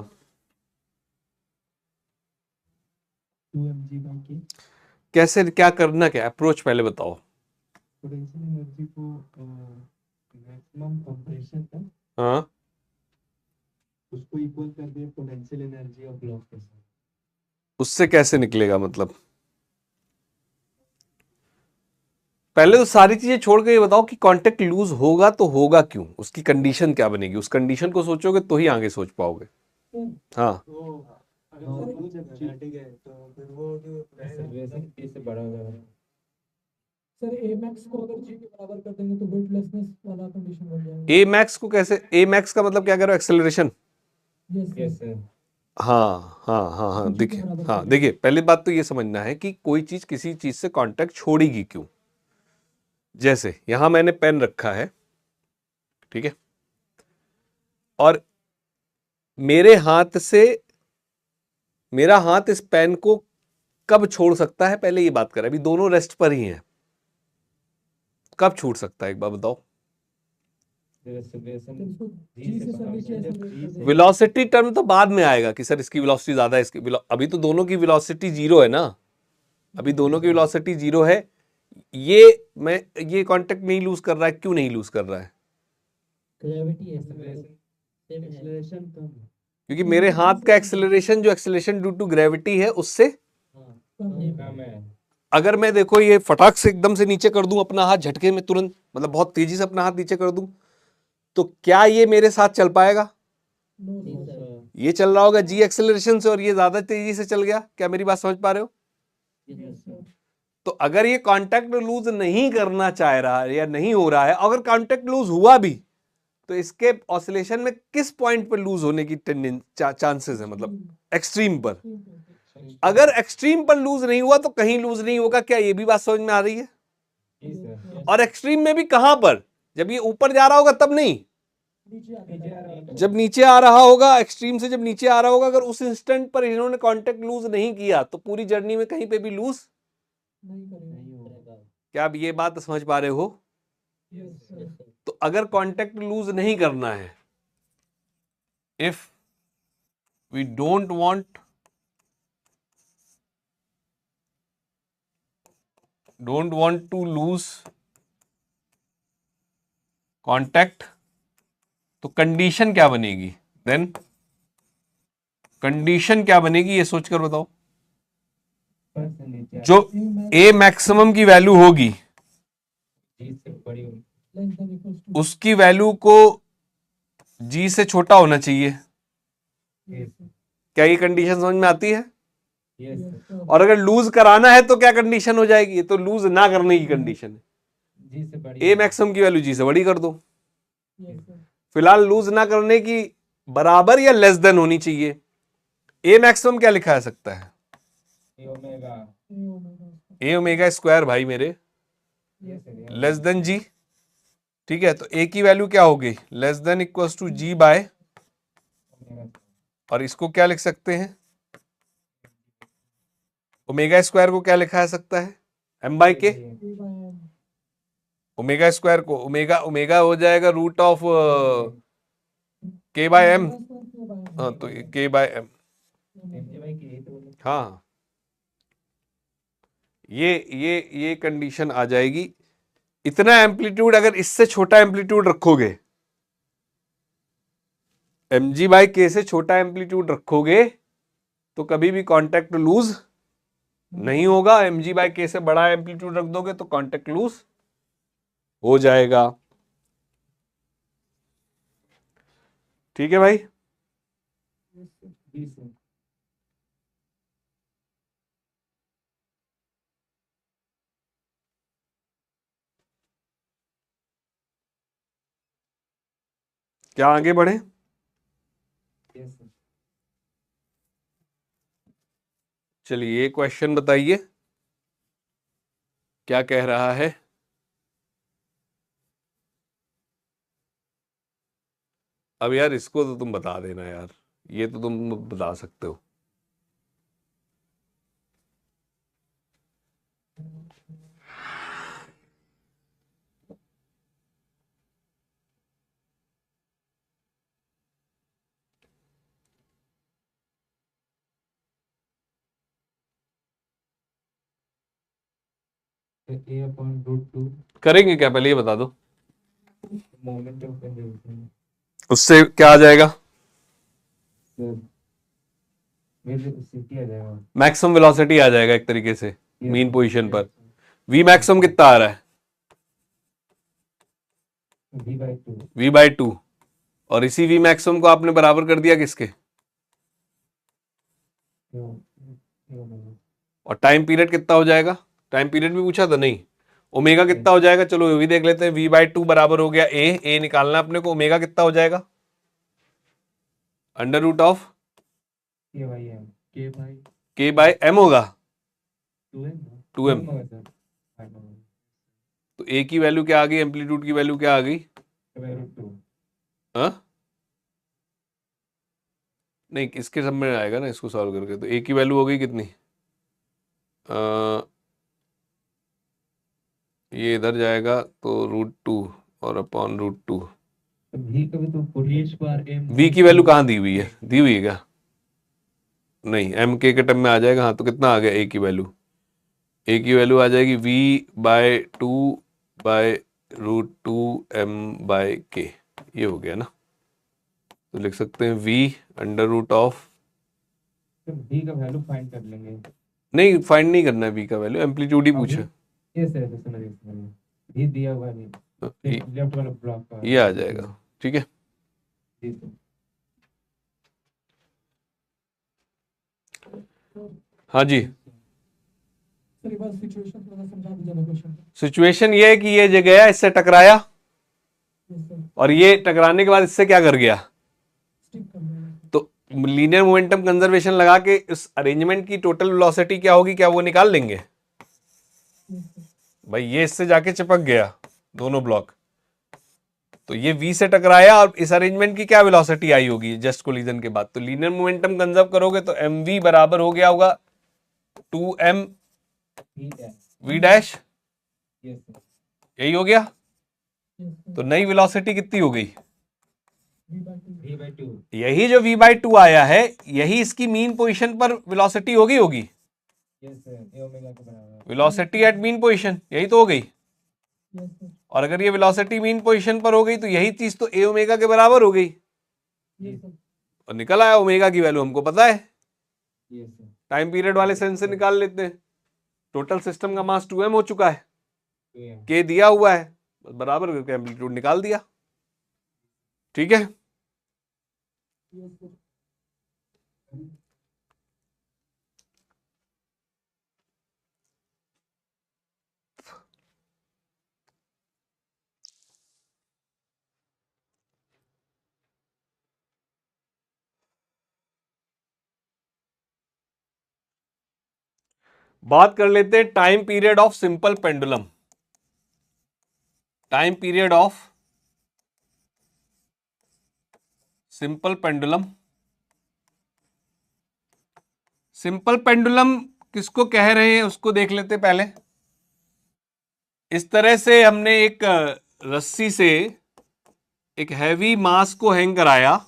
2mg/k कैसे, क्या करना, क्या अप्रोच पहले बताओ। पोटेंशियल एनर्जी को मैक्सिमम कंप्रेशन तक हाँ, उसको इक्वल कर दिए पोटेंशियल एनर्जी ऑफ ब्लॉक के साथ। उससे कैसे निकलेगा मतलब? पहले तो सारी चीजें छोड़ के ये बताओ कि कांटेक्ट लूज होगा तो होगा क्यों, उसकी कंडीशन क्या बनेगी, उस कंडीशन को सोचोगे तो ही आगे सोच पाओगे। हाँ, तो अगर वो लूज है, ठीक है, तो फिर वो जो एक्सेलरेशन ए से बड़ा हो जाएगा। सर ए मैक्स को अगर जी के बराबर कर देंगे तो वेटलेसनेस वाला कंडीशन बन जाएगा। ए मैक्स को कैसे, ए मैक्स का मतलब क्या कह रहे हो, एक्सेलरेशन? Yes sir. हाँ हाँ हाँ हाँ, देखिए, हाँ देखिए, पहली बात तो ये समझना है कि कोई चीज किसी चीज से कांटेक्ट छोड़ेगी क्यों। जैसे यहां मैंने पेन रखा है, ठीक है, और मेरे हाथ से, मेरा हाथ इस पेन को कब छोड़ सकता है, पहले ये बात करें, अभी दोनों रेस्ट पर ही हैं, कब छूट सकता है एक बार बताओ। वेलोसिटी टर्म तो बाद में आएगा कि सर इसकी वेलोसिटी ज्यादा है, इसकी अभी तो दोनों की वेलोसिटी जीरो है ना, अभी दोनों की वेलोसिटी जीरो है। ये कांटेक्ट नहीं लूज कर रहा है, क्यों नहीं लूज कर रहा है? एक्सेलरेशन कम है। क्योंकि मेरे हाथ का एक्सेलरेशन, जो एक्सेलरेशन ड्यू टू ग्रेविटी है, उससे कम है। अगर मैं देखो ये फटाक से एकदम से नीचे कर दूं अपना हाथ, झटके में तुरंत, मतलब बहुत तेजी से अपना हाथ नीचे कर दूं, तो क्या ये मेरे साथ चल पाएगा? ये चल रहा होगा जी एक्सेलरेशन से और ये ज्यादा तेजी से चल गया। क्या मेरी बात समझ पा रहे हो? तो अगर ये कांटेक्ट लूज नहीं करना चाह रहा है या नहीं हो रहा है, अगर कांटेक्ट लूज हुआ भी तो इसके ऑसिलेशन में किस पॉइंट पर लूज होने की चांसेस है, मतलब एक्सट्रीम पर। अगर एक्सट्रीम पर लूज नहीं हुआ तो कहीं लूज नहीं होगा। क्या ये भी बात समझ में आ रही है? और एक्सट्रीम में भी कहां पर? जब ये ऊपर जा रहा होगा तब नहीं, जब नीचे आ रहा होगा, एक्सट्रीम से जब नीचे आ रहा होगा, अगर उस इंस्टेंट पर इन्होंने कांटेक्ट लूज नहीं किया तो पूरी जर्नी में कहीं पे भी लूज नहीं होगा। क्या आप ये बात समझ पा रहे हो? तो अगर कांटेक्ट लूज नहीं करना है, if we don't want to lose contact, तो कंडीशन क्या बनेगी? देन कंडीशन क्या बनेगी ये सोचकर बताओ। फर्स्ट से नीचे जो ए मैक्सिमम की वैल्यू होगी जी से बड़ी होगी। less than equals to उसकी वैल्यू को जी से छोटा होना चाहिए। Yes, sir. क्या ये कंडीशन समझ में आती है? Yes, sir. yes sir और अगर लूज कराना है तो क्या कंडीशन हो जाएगी? ये तो लूज ना करने की कंडीशन है। जी से बड़ी ए मैक्सिमम की वैल्यू जी से बड़ी कर दो। yes sir फिलहाल लूज ना करने की बराबर या लेस देन होनी चाहिए। ए मैक्सिमम क्या लिखा जा सकता है? A omega. a omega a omega square भाई मेरे, Yes, sir. Less than g. ठीक है, तो ए की वैल्यू क्या होगी? Less than equals to g by, omega और इसको क्या लिख सकते हैं? ओमेगा स्क्वायर को क्या लिखा जा सकता है? M by K. a by m omega square को ओमेगा ओमेगा हो जाएगा root of K by M. omega square k by m हाँ, तो के बाय एम। एमजे भाई के तो बोले। हाँ, ये कंडीशन आ जाएगी। इतना एम्पलीट्यूड अगर इससे छोटा एम्पलीट्यूड रखोगे, एम जी बाई के से छोटा एम्पलीट्यूड रखोगे तो कभी भी कांटेक्ट लूज नहीं होगा। एम जी बाई के से बड़ा एम्पलीट्यूड रख दोगे तो कांटेक्ट लूज हो जाएगा। ठीक है भाई। जी से क्या आगे बढ़े? Yes, sir. चलिए ये क्वेश्चन बताइए क्या कह रहा है। अब यार इसको तो तुम बता देना यार, ये तो तुम बता सकते हो। तो a upon root 2 करेंगे क्या, पहले ये बता दो। Moment of conservation. उससे क्या आ जाएगा? सर मेरे सिटी आ जाएगा। मैक्सिमम वेलोसिटी आ जाएगा एक तरीके से मीन पोजीशन पर। वी मैक्सिमम कितना आ रहा है? v/2 we by two. और इसी वी मैक्सिमम को आपने बराबर कर दिया किसके? और टाइम पीरियड कितना हो जाएगा? टाइम पीरियड भी पूछा था नहीं। ओमेगा कितना हो जाएगा? चलो ये भी देख लेते हैं। वी बाई टू बराबर हो गया ए निकालना अपने को। ओमेगा कितना हो जाएगा? अंडर रूट ऑफ के बाई एम होगा 2m। तो ए की वैल्यू क्या आ गई? एम्पलीट्यूड की वैल्यू क्या आ गई? हाँ नहीं, इसके सब में आएगा ना, इसको सॉल्व करके। तो ए की वैल्यू हो गई कितनी? ये इधर जाएगा तो √2 और अपॉन √2। वी की वैल्यू कहाँ दी हुई है? दी हुई है क्या? नहीं, एम के टर्म में आ जाएगा। हाँ, तो कितना आ गया ए की वैल्यू? ए की वैल्यू आ जाएगी v/2/√2m/k। ये हो गया ना। तो लिख सकते हैं v under root of, v का वैल्यू फाइंड कर लेंगे। नहीं फाइंड नहीं करना है v का वैल्यू, एम्पलीट्यूड ही पूछा। ये सर समझिए v दिया हुआ नहीं, लेफ्ट वाला ब्लॉक का ये आ जाएगा। ठीक है, जी सर। हाँ जी। सर एक बार सिचुएशन थोड़ा समझा दीजिए ना क्वेश्चन। सिचुएशन ये है कि ये जो गया इससे टकराया, यस सर और ये टकराने के बाद इससे क्या कर गया? स्टिक कर देना। तो लीनियर मोमेंटम कंजर्वेशन लगा के इस अरेंजमेंट की टोटल वेलोसिटी क्या होगी, क्या वो निकाल लेंगे? यस सर भाई ये इससे जाके चिपक गया दोनों ब्लॉक, तो ये v से टकराया और इस अरेंजमेंट की क्या वेलोसिटी आई होगी जस्ट कोलिजन के बाद? तो लीनियर मोमेंटम कंजर्व करोगे तो mv बराबर हो गया होगा 2m v dash. Yes sir यही हो गया। यस सर तो नई वेलोसिटी कितनी हो गई? v/2 यही जो v/2 आया है, यही इसकी मीन पोजीशन पर वेलोसिटी होगी। यस सर a ओमेगा के बराबर। वेलोसिटी एट मीन पोजीशन, यही तो हो गई। यस सर और अगर ये वेलोसिटी मीन पोजीशन पर हो गई तो यही चीज तो a ओमेगा के बराबर हो गई। यस सर और निकल आया ओमेगा की वैल्यू हमको पता है, यस सर। टाइम पीरियड वाले सेंस से निकाल लेते हैं। टोटल सिस्टम का मास 2m हो चुका है, k दिया हुआ है, बराबर करके एम्पलीट्यूड निकाल दिया। ठीक है, यस सर। बात कर लेते हैं time period of simple pendulum. Time period of simple pendulum. Simple pendulum किसको कह रहे हैं उसको देख लेते पहले। इस तरह से हमने एक रस्सी से एक हैवी मास को हैंग कराया,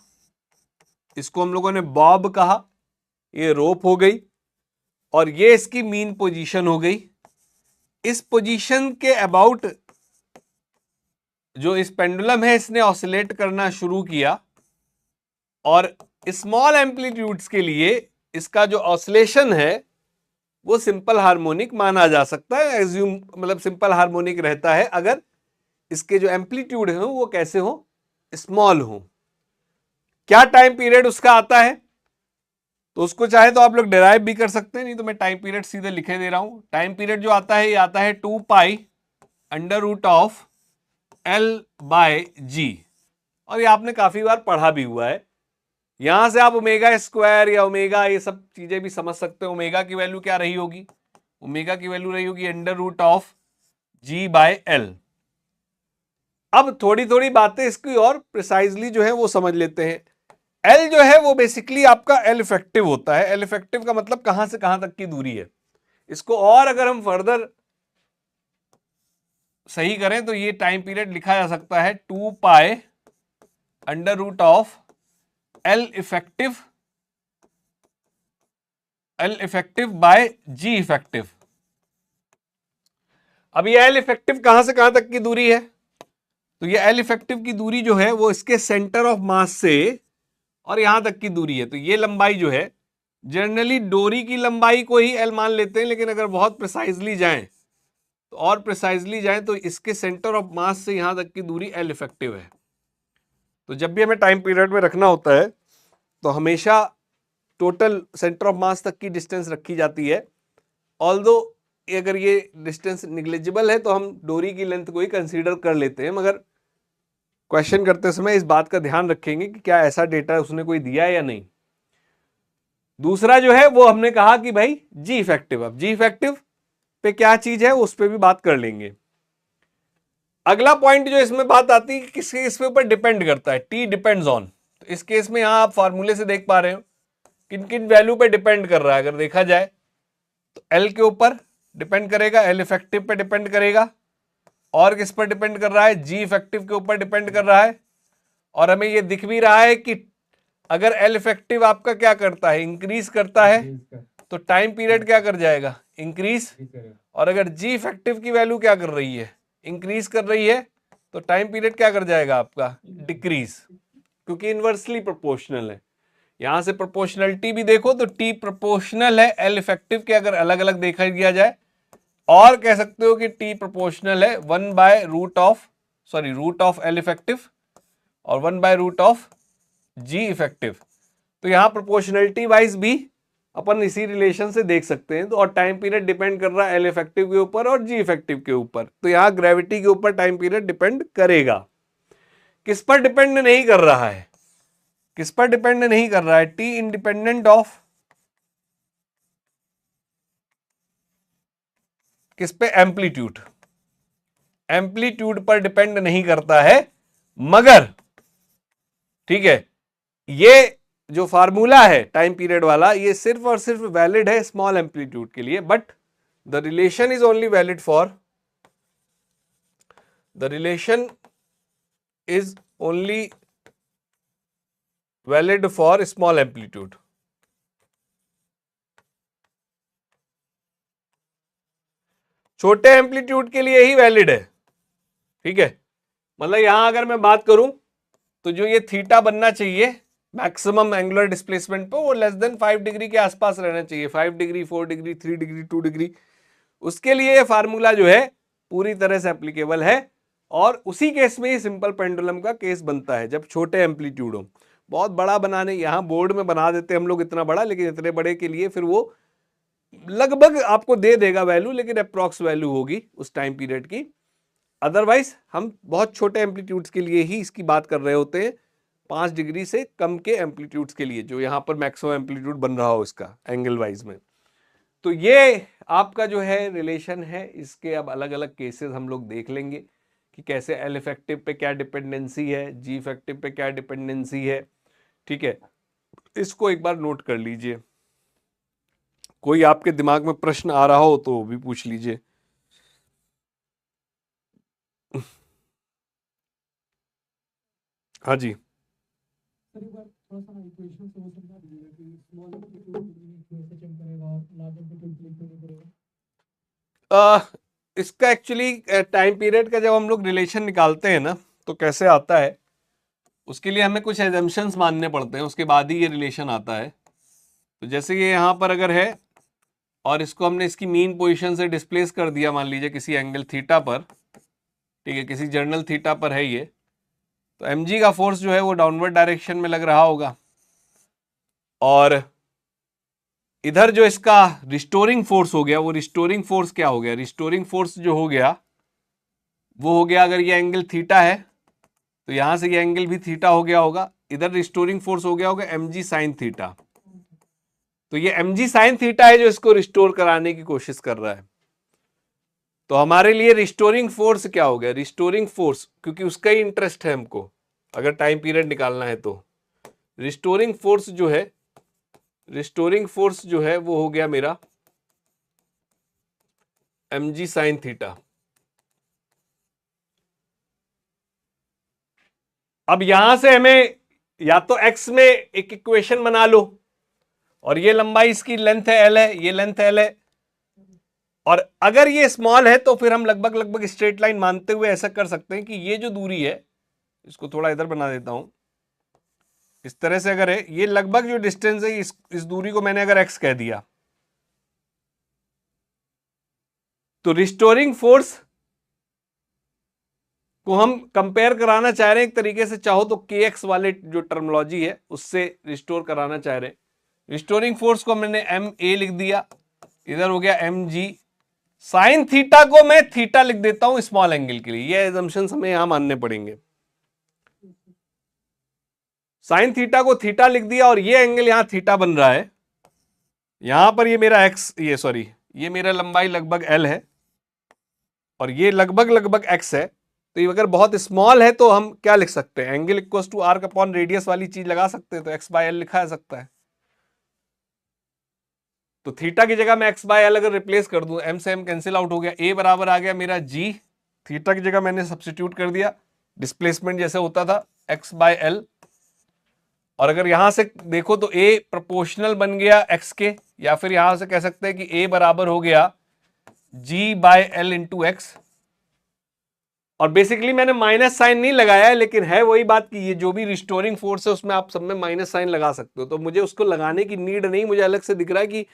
इसको हम लोगों ने बॉब कहा, ये रोप हो गई और ये इसकी मीन पोजीशन हो गई। इस पोजीशन के अबाउट जो इस पेंडुलम है इसने ऑसिलेट करना शुरू किया और स्मॉल एम्पलीट्यूड्स के लिए इसका जो ऑसिलेशन है वो सिंपल हार्मोनिक माना जा सकता है, एज्यूम मतलब सिंपल हार्मोनिक रहता है अगर इसके जो एम्पलीट्यूड है वो कैसे हो, स्मॉल हो। क्या टाइम पीरियड उसका आता है तो उसको चाहे तो आप लोग डिराइव भी कर सकते हैं, नहीं तो मैं टाइम पीरियड सीधे लिखे दे रहा हूं। टाइम पीरियड जो आता है ये आता है 2 pi under root of L/G, और ये आपने काफी बार पढ़ा भी हुआ है। यहां से आप ओमेगा स्क्वायर या ओमेगा ये सब चीजें भी समझ सकते हो। ओमेगा की वैल्यू क्या रही होगी, ओमेगा की वैल्यू रही होगी अंडर रूट ऑफ G/L। अब थोड़ी थोड़ी बातें इसकी और प्रिसाइजली जो है वो समझ लेते हैं। L जो है वो बेसिकली आपका L इफेक्टिव होता है। L इफेक्टिव का मतलब कहां से कहां तक की दूरी है। इसको और अगर हम फर्दर सही करें तो ये टाइम पीरियड लिखा जा सकता है 2 pi under root of L effective by G effective. अब ये L इफेक्टिव कहां से कहां तक की दूरी है, तो ये L इफेक्टिव की दूरी जो है वो इसके सेंटर ऑफ मास से और यहां तक की दूरी है। तो ये लंबाई जो है जनरली डोरी की लंबाई को ही L मान लेते हैं, लेकिन अगर बहुत प्रिसाइजली जाएं तो और प्रिसाइजली जाएं तो इसके सेंटर ऑफ मास से यहां तक की दूरी L इफेक्टिव है। तो जब भी हमें टाइम पीरियड में रखना होता है तो हमेशा टोटल सेंटर ऑफ मास तक की डिस्टेंस रखी जाती है। ऑल्दो अगर ये डिस्टेंस निग्लिजिबल है तो हम डोरी की लेंथ को ही कंसीडर कर लेते हैं, मगर क्वेश्चन करते समय इस बात का ध्यान रखेंगे कि क्या ऐसा डेटा उसने कोई दिया है या नहीं। दूसरा जो है वो हमने कहा कि भाई जी इफेक्टिव। अब जी इफेक्टिव पे क्या चीज है उस पर भी बात कर लेंगे। अगला पॉइंट जो इसमें बात आती है किसके इस पे ऊपर डिपेंड करता है, टी डिपेंड्स ऑन। तो इस केस में यहां आप फॉर्मूले से देख पा रहे हो किन किन वैल्यू पे डिपेंड कर रहा है। अगर देखा जाए तो एल के ऊपर डिपेंड करेगा, एल इफेक्टिव पे डिपेंड करेगा, और किस पर डिपेंड कर रहा है, जी इफेक्टिव के ऊपर डिपेंड कर रहा है। और हमें ये दिख भी रहा है कि अगर एल इफेक्टिव आपका क्या करता है, इंक्रीज करता है, तो टाइम पीरियड क्या कर जाएगा, इंक्रीज। और अगर जी इफेक्टिव की वैल्यू क्या कर रही है, इंक्रीज कर रही है, तो टाइम पीरियड क्या कर जाएगा आपका, डिक्रीज, क्योंकि इनवर्सली प्रोपोर्शनल है। यहां से प्रोपोर्शनलिटी भी देखो तो टी प्रोपोर्शनल है एल इफेक्टिव के, अगर अलग अलग देखा गया जाए। और कह सकते हो कि टी प्रोपोर्शनल है रूट ऑफ एल इफेक्टिव और 1/√ऑफ जी इफेक्टिव। तो यहां प्रोपोर्शनलिटी वाइज भी अपन इसी रिलेशन से देख सकते हैं। तो और टाइम पीरियड डिपेंड कर रहा है एल इफेक्टिव के ऊपर और जी इफेक्टिव के ऊपर। तो यहां ग्रेविटी के ऊपर टाइम पीरियड डिपेंड करेगा। किस पर डिपेंड नहीं कर रहा है, किस पर डिपेंड नहीं कर रहा है, टी इंडिपेंडेंट ऑफ किस पे, एम्पलीट्यूड। एम्पलीट्यूड पर डिपेंड नहीं करता है, मगर ठीक है ये जो फार्मूला है टाइम पीरियड वाला ये सिर्फ और सिर्फ वैलिड है स्मॉल एम्पलीट्यूड के लिए, but the relation is only valid for small amplitude. छोटे एम्पलीट्यूड के लिए ही वैलिड है। ठीक है, मतलब यहां अगर मैं बात करूं तो जो ये थीटा बनना चाहिए मैक्सिमम एंगुलर डिस्प्लेसमेंट पे वो लेस देन 5 डिग्री के आसपास रहना चाहिए, 5 डिग्री, 4 डिग्री, 3 डिग्री, 2 डिग्री। उसके लिए ये फार्मूला जो है पूरी तरह से एप्लीकेबल है, और उसी केस में ही सिंपल पेंडुलम का केस बनता है जब छोटे एम्पलीट्यूड हो। बहुत बड़ा बनाने, यहाँ बोर्ड में बना देते हम लोग इतना बड़ा, लेकिन इतने बड़े के लिए फिर वो लगभग आपको दे देगा वैल्यू, लेकिन अप्रॉक्स वैल्यू होगी उस टाइम पीरियड की। अदरवाइज हम बहुत छोटे एम्पलीट्यूड्स के लिए ही इसकी बात कर रहे होते हैं, 5 डिग्री से कम के एम्पलीट्यूड्स के लिए, जो यहाँ पर मैक्सिमम एम्पलीट्यूड बन रहा हो इसका एंगल वाइज में। तो ये आपका जो है रिलेशन है, इसके अब अलग अलग केसेस हम लोग देख लेंगे कि कैसे एल इफेक्टिव पे क्या डिपेंडेंसी है, जी इफेक्टिव पे क्या डिपेंडेंसी है। ठीक है, इसको एक बार नोट कर लीजिए। कोई आपके दिमाग में प्रश्न आ रहा हो तो भी पूछ लीजिए। हाँ जी, सर एक बार थोड़ा सा इक्वेशन से वो समझा दीजिएगा कि स्मॉल एम्पलीट्यूड के लिए एसएचएम करेगा और लार्ज एम्पलीट्यूड के लिए क्यों नहीं करेगा? इसका एक्चुअली टाइम पीरियड का जब हम लोग रिलेशन निकालते हैं ना, तो कैसे आता है, उसके लिए हमें कुछ एजम्पशंस मानने पड़ते हैं, उसके बाद ही ये रिलेशन आता है। तो जैसे ये यहाँ पर अगर है और इसको हमने इसकी मीन पोजीशन से डिस्प्लेस कर दिया, मान लीजिए किसी एंगल थीटा पर, ठीक है, किसी जर्नल थीटा पर है ये, तो mg का फोर्स जो है वो डाउनवर्ड डायरेक्शन में लग रहा होगा, और इधर जो इसका रिस्टोरिंग फोर्स हो गया, वो रिस्टोरिंग फोर्स क्या हो गया, रिस्टोरिंग फोर्स जो हो गया वो हो गया, अगर ये एंगल थीटा है तो यहां से ये एंगल भी थीटा हो गया होगा, इधर रिस्टोरिंग फोर्स हो गया होगा mg साइन थीटा। तो ये mg साइन थीटा है जो इसको रिस्टोर कराने की कोशिश कर रहा है। तो हमारे लिए रिस्टोरिंग फोर्स क्या हो गया, रिस्टोरिंग फोर्स, क्योंकि उसका ही इंटरेस्ट है हमको अगर टाइम पीरियड निकालना है तो। रिस्टोरिंग फोर्स जो है, रिस्टोरिंग फोर्स जो है वो हो गया मेरा mg साइन थीटा। अब यहां से हमें या तो x में एक इक्वेशन बना लो, और ये लंबाई इसकी लेंथ है l है, ये लेंथ l है, और अगर ये स्मॉल है तो फिर हम लगभग लगभग स्ट्रेट लाइन मानते हुए ऐसा कर सकते हैं कि ये जो दूरी है, इसको थोड़ा इधर बना देता हूं, इस तरह से अगर है, ये लगभग जो डिस्टेंस है इस दूरी को मैंने अगर x कह दिया, तो रिस्टोरिंग फोर्स को हम कंपेयर कराना चाह रहे हैं एक तरीके से, चाहो तो kx वाले जो टर्मोलॉजी है उससे रिस्टोर कराना चाह रहे हैं। रिस्टोरिंग फोर्स को मैंने ma लिख दिया, इधर हो गया mg साइन थीटा को मैं थीटा लिख देता हूं स्मॉल एंगल के लिए। ये एजम्पशंस हमें यहां मानने पड़ेंगे। साइन थीटा को थीटा लिख दिया, और ये एंगल यहां थीटा बन रहा है, यहां पर ये मेरा x, ये सॉरी, ये मेरा लंबाई लगभग l है, और ये लगभग लगभग x है। तो ये अगर बहुत स्मॉल है तो हम क्या लिख सकते हैं, angle equals to arc upon radius वाली चीज लगा सकते हैं, तो x बाय एल लिखा जा सकता है। तो थीटा की जगह मैं x बाय एल अगर रिप्लेस कर दूं, m से m कैंसिल आउट हो गया, a बराबर आ गया मेरा g, थीटा की जगह मैंने सब्स्टिट्यूट कर दिया, डिस्प्लेसमेंट जैसे होता था x बाय एल, और अगर यहां से देखो तो a प्रोपोर्शनल बन गया x के, या फिर यहां से कह सकते हैं कि a बराबर हो गया g by L into x. और बेसिकली मैंने माइनस साइन नहीं लगाया है, लेकिन है वही बात कि ये जो भी रिस्टोरिंग फोर्स है उसमें आप सब में माइनस साइन लगा सकते हो, तो मुझे उसको लगाने की नीड नहीं, मुझे अलग से दिख रहा है कि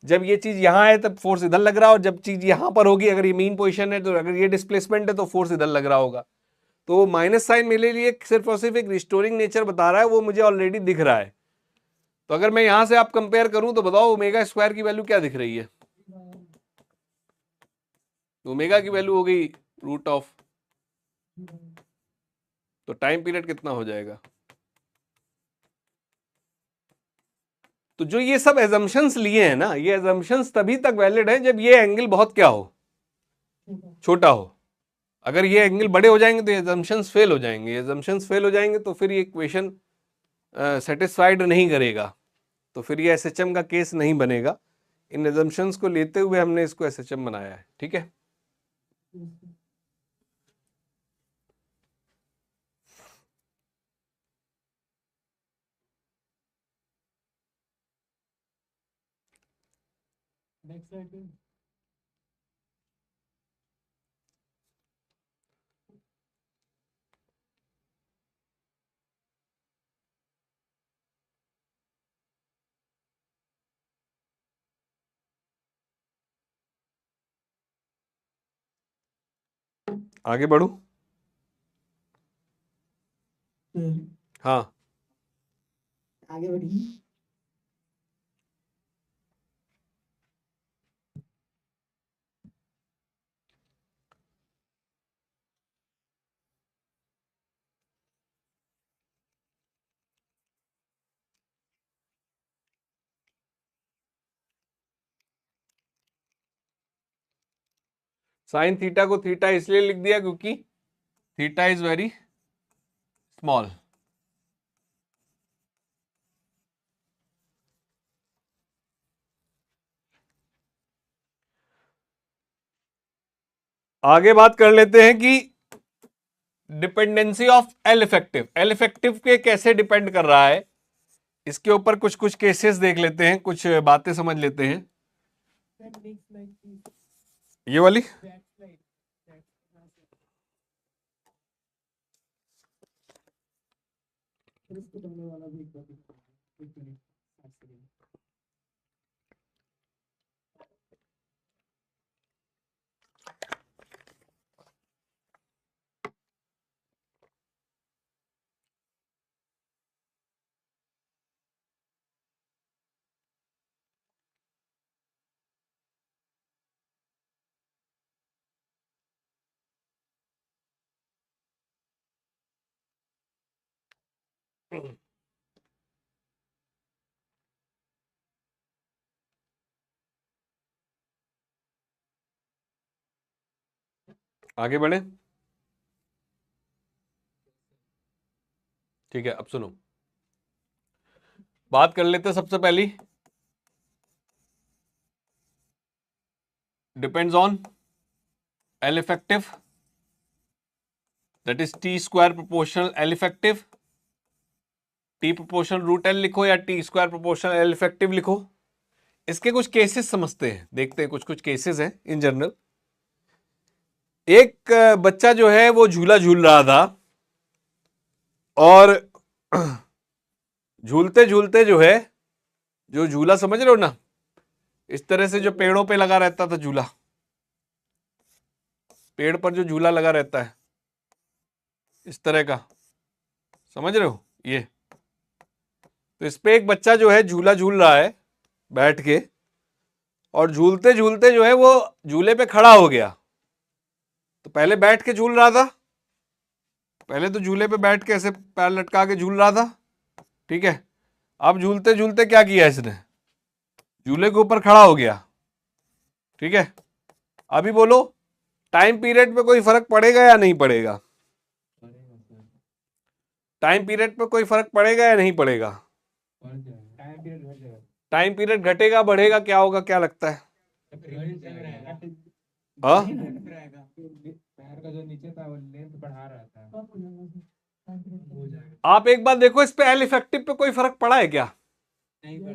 जब ये चीज यहां है तब फोर्स इधर लग रहा है, और जब चीज यहां पर होगी, अगर ये मीन पोजीशन है तो, अगर ये डिस्प्लेसमेंट है तो फोर्स इधर लग रहा होगा। तो माइनस साइन मेरे लिए सिर्फ और सिर्फ एक रिस्टोरिंग नेचर बता रहा है, वो मुझे ऑलरेडी दिख रहा है। तो अगर मैं यहां से आप कंपेयर करूं तो बताओ ओमेगा स्क्वायर की वैल्यू क्या दिख रही है, ओमेगा की वैल्यू हो गई रूट ऑफ, तो टाइम पीरियड कितना हो जाएगा। तो जो ये सब एजम्पशंस लिए हैं ना, ये एजम्पशंस तभी तक वैलिड हैं जब ये एंगल बहुत क्या हो, छोटा हो। अगर ये एंगल बड़े हो जाएंगे तो एजम्पशंस फेल हो जाएंगे, एजम्पशंस फेल हो जाएंगे तो फिर ये इक्वेशन सेटिस्फाइड नहीं करेगा, तो फिर ये एसएचएम का केस नहीं बनेगा। इन एजम्पशंस को लेते हुए हमने इसको एसएचएम बनाया है, ठीक है। बैक साइड पे आगे बढ़ू? हाँ, आगे बढ़िए। साइन थीटा को थीटा इसलिए लिख दिया क्योंकि थीटा इज वेरी स्मॉल। आगे बात कर लेते हैं कि dependency of L effective. L effective के कैसे डिपेंड कर रहा है, इसके ऊपर कुछ कुछ केसेस देख लेते हैं, कुछ बातें समझ लेते हैं। ये वाली इसके पहले वाला भी एक बार एक मिनट 7 सेकंड। आगे बढ़े? ठीक है, अब सुनो, बात कर लेते हैं सबसे पहली, depends on L effective, that is T square proportional L effective. T proportional root L लिखो या T square proportional L effective लिखो। इसके कुछ केसेस समझते हैं, देखते हैं कुछ कुछ केसेस हैं इन जनरल। एक बच्चा जो है वो झूला झूल रहा था और झूलते झूलते जो है, जो झूला समझ रहे हो ना, इस तरह से जो पेड़ों पे लगा रहता था झूला, पेड़ पर जो झूला लगा रहता है इस तरह का, समझ रहे हो ये? तो इस पे एक बच्चा जो है झूला झूल रहा है बैठ के, और झूलते झूलते जो है वो झूले पे खड़ा हो गया। तो पहले बैठ के झूल रहा था, पहले तो झूले पे बैठ के ऐसे पैर लटका के झूल रहा था, ठीक है। अब झूलते झूलते क्या किया इसने, झूले के ऊपर खड़ा हो गया, ठीक है। अभी बोलो टाइम पीरियड पे कोई फर्क पड़ेगा या नहीं पड़ेगा? टाइम पीरियड पे कोई फर्क पड़ेगा या नहीं पड़ेगा? टाइम पीरियड घटेगा बढ़ेगा, क्या होगा, क्या लगता है? हाँ, पैर का जो नीचे था वो लेंथ बढ़ा रहा था। हो जाएगा। आप एक बार देखो, इस पे एल इफेक्टिव पे कोई फर्क पड़ा है क्या? नहीं पड़ा।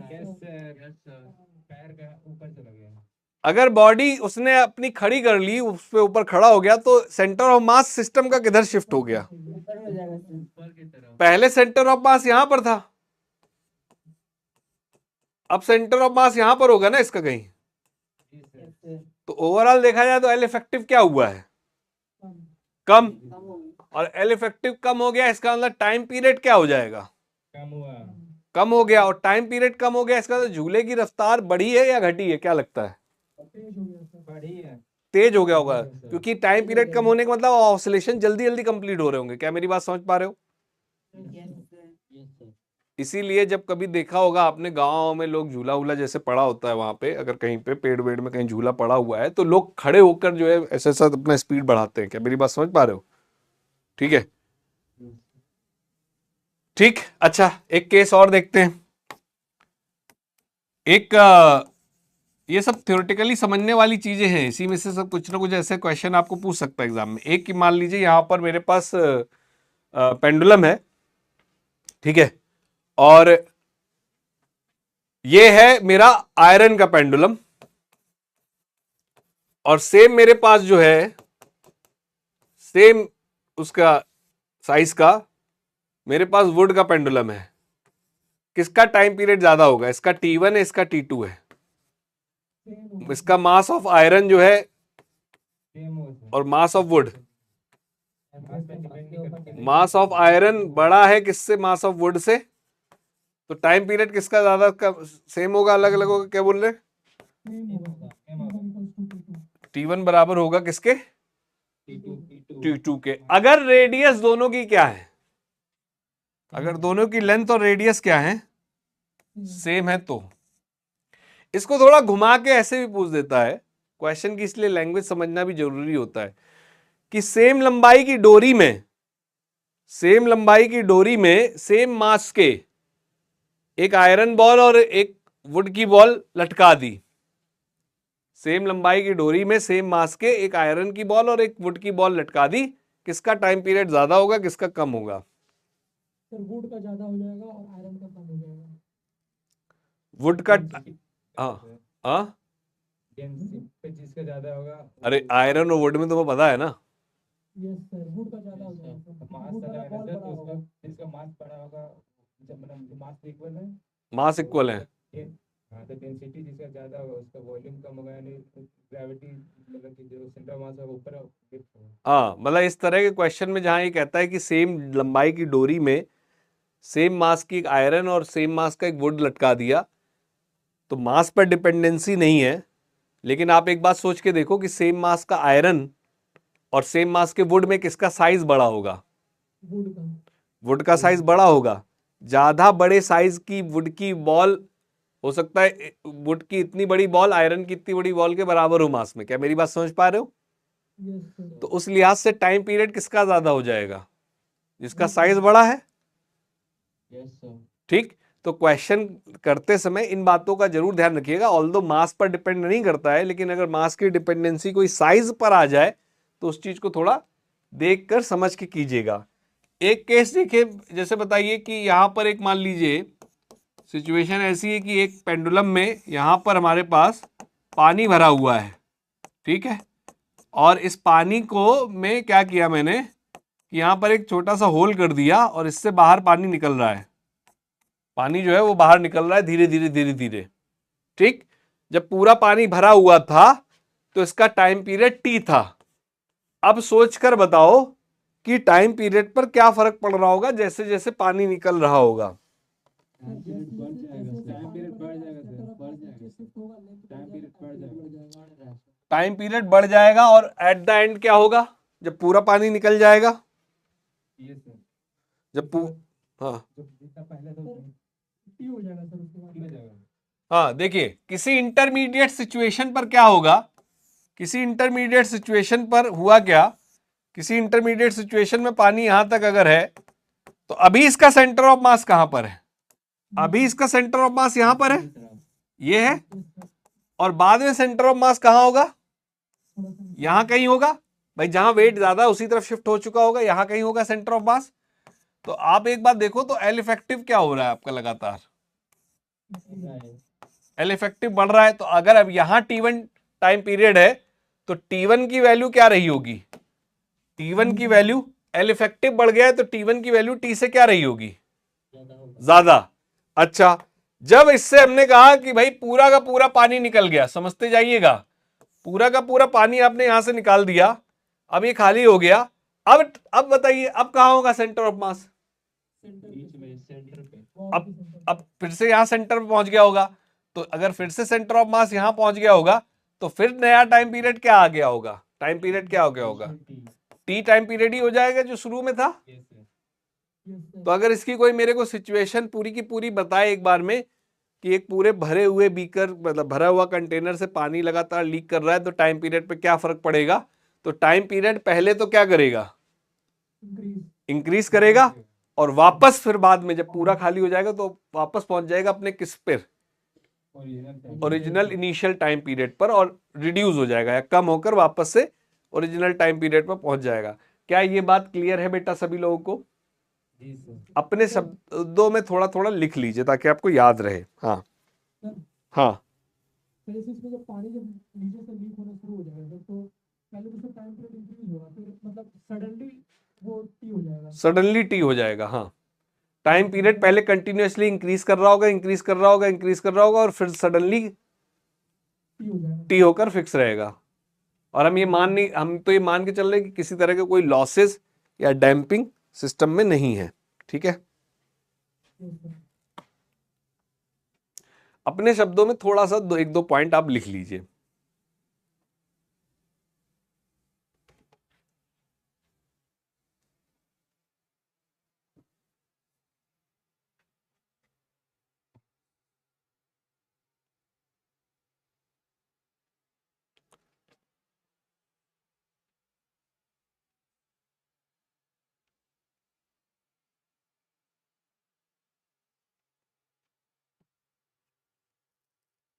पैर का ऊपर चला गया। अगर बॉडी उसने अपनी खड़ी कर ली, उस पे ऊपर खड़ा हो गया, तो सेंटर ऑफ मास सिस्टम का किधर शिफ्ट हो गया? ऊपर हो जाएगा सर। ऊपर की तरफ। पहले सेंटर ऑफ मास यहां पर था, अब सेंटर ऑफ मास यहां पर होगा ना इसका कहीं। तो ओवरऑल देखा जाए तो एल इफेक्टिव क्या हुआ है? कम। और एल इफेक्टिव कम हो गया, इसका मतलब टाइम पीरियड क्या हो जाएगा? कम हुआ। कम हो गया। और टाइम पीरियड कम हो गया, इसका मतलब झूले की रफ्तार बढ़ी है या घटी है, क्या लगता है? बढ़ी है। तेज हो गया होगा, क्योंकि टाइम पीरियड कम होने का मतलब ऑसिलेशन जल्दी जल्दी कंप्लीट हो रहे होंगे। क्या मेरी बात समझ पा रहे हो? इसीलिए जब कभी देखा होगा आपने गांव में लोग झूला वूला जैसे पड़ा होता है, वहां पे अगर कहीं पे पेड़ वेड़ में कहीं झूला पड़ा हुआ है, तो लोग खड़े होकर जो है ऐसे ऐसा अपना स्पीड बढ़ाते हैं। क्या मेरी बात समझ पा रहे हो? ठीक है, ठीक। अच्छा, एक केस और देखते हैं। एक ये सब थ्योरेटिकली समझने वाली चीजें हैं, इसी में से सब कुछ ना कुछ ऐसे क्वेश्चन आपको पूछ सकता है एग्जाम में। एक की मान लीजिए यहां पर मेरे पास पेंडुलम है, ठीक है, और ये है मेरा आयरन का पेंडुलम, और सेम मेरे पास जो है, सेम उसका साइज का मेरे पास वुड का पेंडुलम है। किसका टाइम पीरियड ज्यादा होगा? इसका T1 है, इसका T2 है। इसका मास ऑफ आयरन जो है और mass of would mass of iron बड़ा है किससे, मास ऑफ वुड से, तो टाइम पीरियड किसका ज्यादा सेम होगा, अलग अलग होगा, क्या बोल रहे हैं? T1 बराबर होगा किसके, T2 के। अगर रेडियस दोनों की क्या है, अगर दोनों की लेंथ और रेडियस क्या है, सेम है, तो इसको थोड़ा घुमा के ऐसे भी पूछ देता है क्वेश्चन की, इसलिए लैंग्वेज समझना भी जरूरी होता है कि सेम लंबाई की डोरी में, सेम लंबाई की डोरी में सेम मास के एक आयरन बॉल और एक वुड की बॉल लटका दी, सेम लंबाई की डोरी में सेम मास के एक आयरन की बॉल और एक वुड की बॉल लटका दी, किसका टाइम पीरियड ज्यादा होगा, किसका कम होगा? सर वुड का ज्यादा हो जाएगा और आयरन का कम हो जाएगा। वुड का, हाँ हाँ, जिसका ज्यादा होगा, अरे आयरन और वुड में तुम्हें पता है ना, यस सर, वुड का ज्यादा हो जाएगा। मास वुड ज्यादा का है बॉल सर, बड़ा तो होगा। जिसका मास बड़ा होगा, जब मतलब मास इक्वल है, मास इक्वल है, हाँ, तो डेंसिटी जिसका ज्यादा होगा उसका वॉल्यूम कम होगा, यानी ग्रेविटी मतलब कि जो सेंटर ऑफ मास है ऊपर लिफ्ट होगा। हाँ, मतलब इस तरह के क्वेश्चन में जहां ये कहता है कि सेम लंबाई की डोरी में सेम मास की एक आयरन और सेम मास का एक वुड लटका दिया, तो मास पर डिपेंडेंसी नहीं है, लेकिन आप एक बात सोच के देखो कि सेम मास का आयरन और सेम मास के वुड में किसका साइज बड़ा होगा? वुड का। वुड का साइज बड़ा होगा। ज्यादा बड़े साइज की वुड की बॉल, हो सकता है वुड की इतनी बड़ी बॉल आयरन की इतनी बड़ी बॉल के बराबर हो मास में, क्या मेरी बात समझ पा रहे हो? Yes sir. तो उस लिहाज से टाइम पीरियड किसका ज्यादा हो जाएगा? जिसका साइज बड़ा है। Yes sir. ठीक, तो क्वेश्चन करते समय इन बातों का जरूर ध्यान रखिएगा। ऑल्दो मास पर डिपेंड नहीं करता है, लेकिन अगर मास की डिपेंडेंसी कोई साइज पर आ जाए तो उस चीज को थोड़ा देखकर समझ के कीजिएगा। एक केस देखिए, जैसे बताइए कि यहां पर एक, मान लीजिए सिचुएशन ऐसी है कि एक पेंडुलम में यहां पर हमारे पास पानी भरा हुआ है, ठीक है, और इस पानी को में क्या किया मैंने कि यहां पर एक छोटा सा होल कर दिया और इससे बाहर पानी निकल रहा है, पानी जो है वो बाहर निकल रहा है धीरे धीरे धीरे धीरे। ठीक, जब पूरा पानी भरा हुआ था तो इसका टाइम पीरियड T था। अब सोचकर बताओ कि टाइम पीरियड पर क्या फर्क पड़ रहा होगा जैसे जैसे पानी निकल रहा होगा? टाइम पीरियड बढ़ जाएगा, टाइम पीरियड बढ़ जाएगा सर, बढ़ जाएगा, टाइम पीरियड बढ़ जाएगा, टाइम पीरियड बढ़ जाएगा और एट द एंड क्या होगा जब पूरा पानी निकल जाएगा? Yes sir. जब हाँ जितना पहले तो टी हो जाएगा सर, उसके बाद हो जाएगा। हाँ, देखिए किसी इंटरमीडिएट सिचुएशन पर क्या होगा, किसी इंटरमीडिएट सिचुएशन पर हुआ क्या, किसी इंटरमीडिएट सिचुएशन में पानी यहां तक अगर है तो अभी इसका सेंटर ऑफ मास कहां पर है? अभी इसका सेंटर ऑफ मास यहां पर है, ये है, और बाद में सेंटर ऑफ मास कहां होगा? यहां कहीं होगा भाई, जहां वेट ज्यादा है उसी तरफ शिफ्ट हो चुका होगा, यहां कहीं होगा सेंटर ऑफ मास। तो आप एक बात देखो तो एल इफेक्टिव क्या हो रहा है आपका लगातार, एल इफेक्टिव बढ़ रहा है। तो अगर अब यहां T1 टाइम पीरियड है तो T1 की वैल्यू क्या रही होगी? T1 की वैल्यू, एल इफेक्टिव बढ़ गया है तो T1 की वैल्यू T से क्या रही होगी? ज्यादा। अच्छा, जब इससे हमने कहा कि भाई पूरा का पूरा पानी निकल गया, समझते जाइएगा, पूरा का पूरा पानी आपने यहां से निकाल दिया, अब ये खाली हो गया, अब बताइए अब कहां होगा सेंटर ऑफ मास? सेंटर पे। अब फिर से यहां सेंटर पे पहुंच गया होगा, तो अगर फिर से सेंटर ऑफ मास यहां पहुंच गया होगा तो फिर नया टाइम पीरियड क्या आ गया होगा? टाइम पीरियड क्या हो गया होगा? T टाइम पीरियड ही हो जाएगा जो शुरू में था। तो अगर इसकी कोई मेरे को सिचुएशन पूरी की पूरी बताए एक बार में कि एक पूरे भरे हुए बीकर, मतलब भरा हुआ कंटेनर से पानी लगातार लीक कर रहा है, तो टाइम पीरियड पे क्या फर्क पड़ेगा? तो टाइम पीरियड पहले तो क्या करेगा? इंक्रीज करेगा, और वापस फिर बाद में जब पूरा खाली हो जाएगा तो वापस पहुंच जाएगा अपने किस पर? ओरिजिनल इनिशियल टाइम पीरियड पर, और रिड्यूस हो जाएगा या कम होकर वापस से ओरिजिनल टाइम पीरियड पर पहुंच जाएगा। क्या ये बात क्लियर है बेटा सभी लोगों को? अपने शब्दों में थोड़ा थोड़ा लिख लीजिए ताकि आपको याद रहे। हाँ हाँ, फिर इसमें जब पानी जब नीचे से लीक होना शुरू हो जाएगा तो पहले तो टाइम पीरियड इंक्रीज होगा, फिर मतलब सडनली वो टी हो जाएगा। सडनली T हो जाएगा। हाँ, टाइम पीरियड पहले कंटिन्यूअसली इंक्रीज कर रहा होगा, इंक्रीज कर रहा होगा, इंक्रीज कर रहा होगा, और फिर सडनली टी हो जाएगा। T होकर फिक्स रहेगा। और हम तो ये मान के चल रहे हैं कि किसी तरह के कोई लॉसेस या डैम्पिंग सिस्टम में नहीं है। ठीक है, अपने शब्दों में थोड़ा सा एक दो पॉइंट आप लिख लीजिए।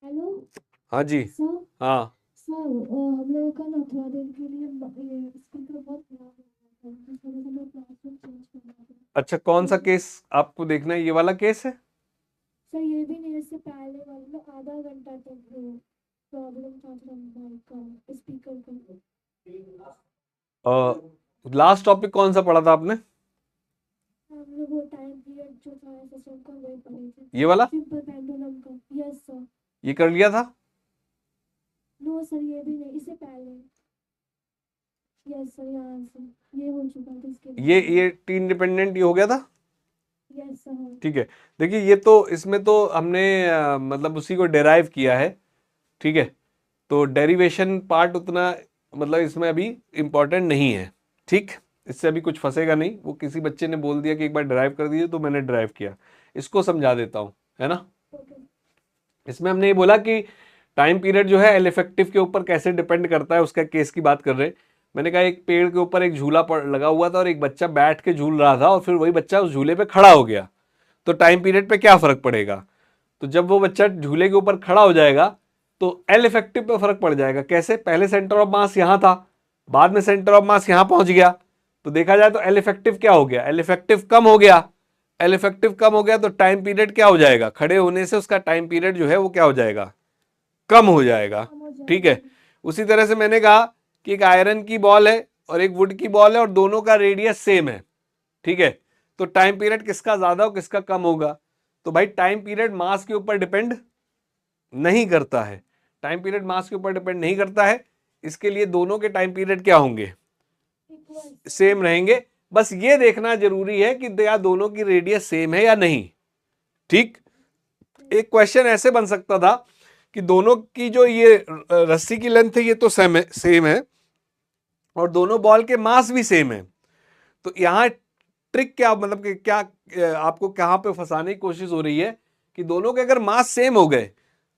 हेलो हाँ जी। सर। हाँ सर हम लोगों का ना थोड़ा देर के लिए स्पीकर बहुत खराब हो गया था, तो थोड़ा सा मैं क्लासरूम चेंज करना था। अच्छा, कौन सा केस आपको देखना है? ये वाला केस है? सर ये भी नहीं, इससे पहले वाले में आधा घंटा तक वो प्रॉब्लम था फ्रॉम माइक का स्पीकर का। लास्ट टॉपिक कौन सा पढ़ा था आपने? हम लोग वो टाइम पीरियड जो था सिस्टम का वही पढ़े थे, ये वाला? सिंपल पेंडुलम का। Yes sir. ये कर लिया था? नो सर ये भी नहीं, इससे पहले। यस सर, यहाँ से ये हो चुका था, इसके ये टी इंडिपेंडेंट ये हो गया था। Yes sir. ठीक है, देखिए ये तो इसमें तो हमने मतलब उसी को डेराइव किया है। ठीक है, तो डेरिवेशन पार्ट उतना मतलब इसमें अभी इम्पोर्टेंट नहीं है। ठीक, इससे अभी कुछ फंसेगा नहीं। वो किसी बच्चे ने बोल दिया कि एक बार ड्राइव कर दीजिए, तो मैंने ड्राइव किया। इसको समझा देता हूँ, है ना। इसमें हमने ये बोला कि टाइम पीरियड जो है एल इफेक्टिव के ऊपर कैसे डिपेंड करता है, उसका केस की बात कर रहे हैं। मैंने कहा एक पेड़ के ऊपर एक झूला लगा हुआ था और एक बच्चा बैठ के झूल रहा था और फिर वही बच्चा उस झूले पे खड़ा हो गया, तो टाइम पीरियड पे क्या फर्क पड़ेगा? तो जब वो बच्चा झूले के ऊपर खड़ा हो जाएगा तो एल इफेक्टिव पे फर्क पड़ जाएगा। कैसे? पहले सेंटर ऑफ मास यहां था, बाद में सेंटर ऑफ मास यहां पहुंच गया, तो देखा जाए तो एल इफेक्टिव क्या हो गया? एल इफेक्टिव कम हो गया। एल इफेक्टिव कम हो गया तो टाइम पीरियड क्या हो जाएगा? खड़े होने से उसका टाइम पीरियड जो है वो क्या हो जाएगा? कम हो जाएगा। ठीक है, उसी तरह से मैंने कहा कि एक आयरन की बॉल है और एक वुड की बॉल है और दोनों का रेडियस सेम है। ठीक है, तो टाइम पीरियड किसका ज्यादा और किसका कम होगा? तो भाई टाइम पीरियड मास के ऊपर डिपेंड नहीं करता है। टाइम पीरियड मास के ऊपर डिपेंड नहीं करता है, इसके लिए दोनों के टाइम पीरियड क्या होंगे? सेम रहेंगे। बस ये देखना जरूरी है कि या दोनों की रेडियस सेम है या नहीं। ठीक, एक क्वेश्चन ऐसे बन सकता था कि दोनों की जो ये रस्सी की लेंथ है ये तो सेम है और दोनों बॉल के मास भी सेम है। तो यहां ट्रिक क्या, मतलब कि क्या आपको कहां पे फंसाने की कोशिश हो रही है कि दोनों के अगर मास सेम हो गए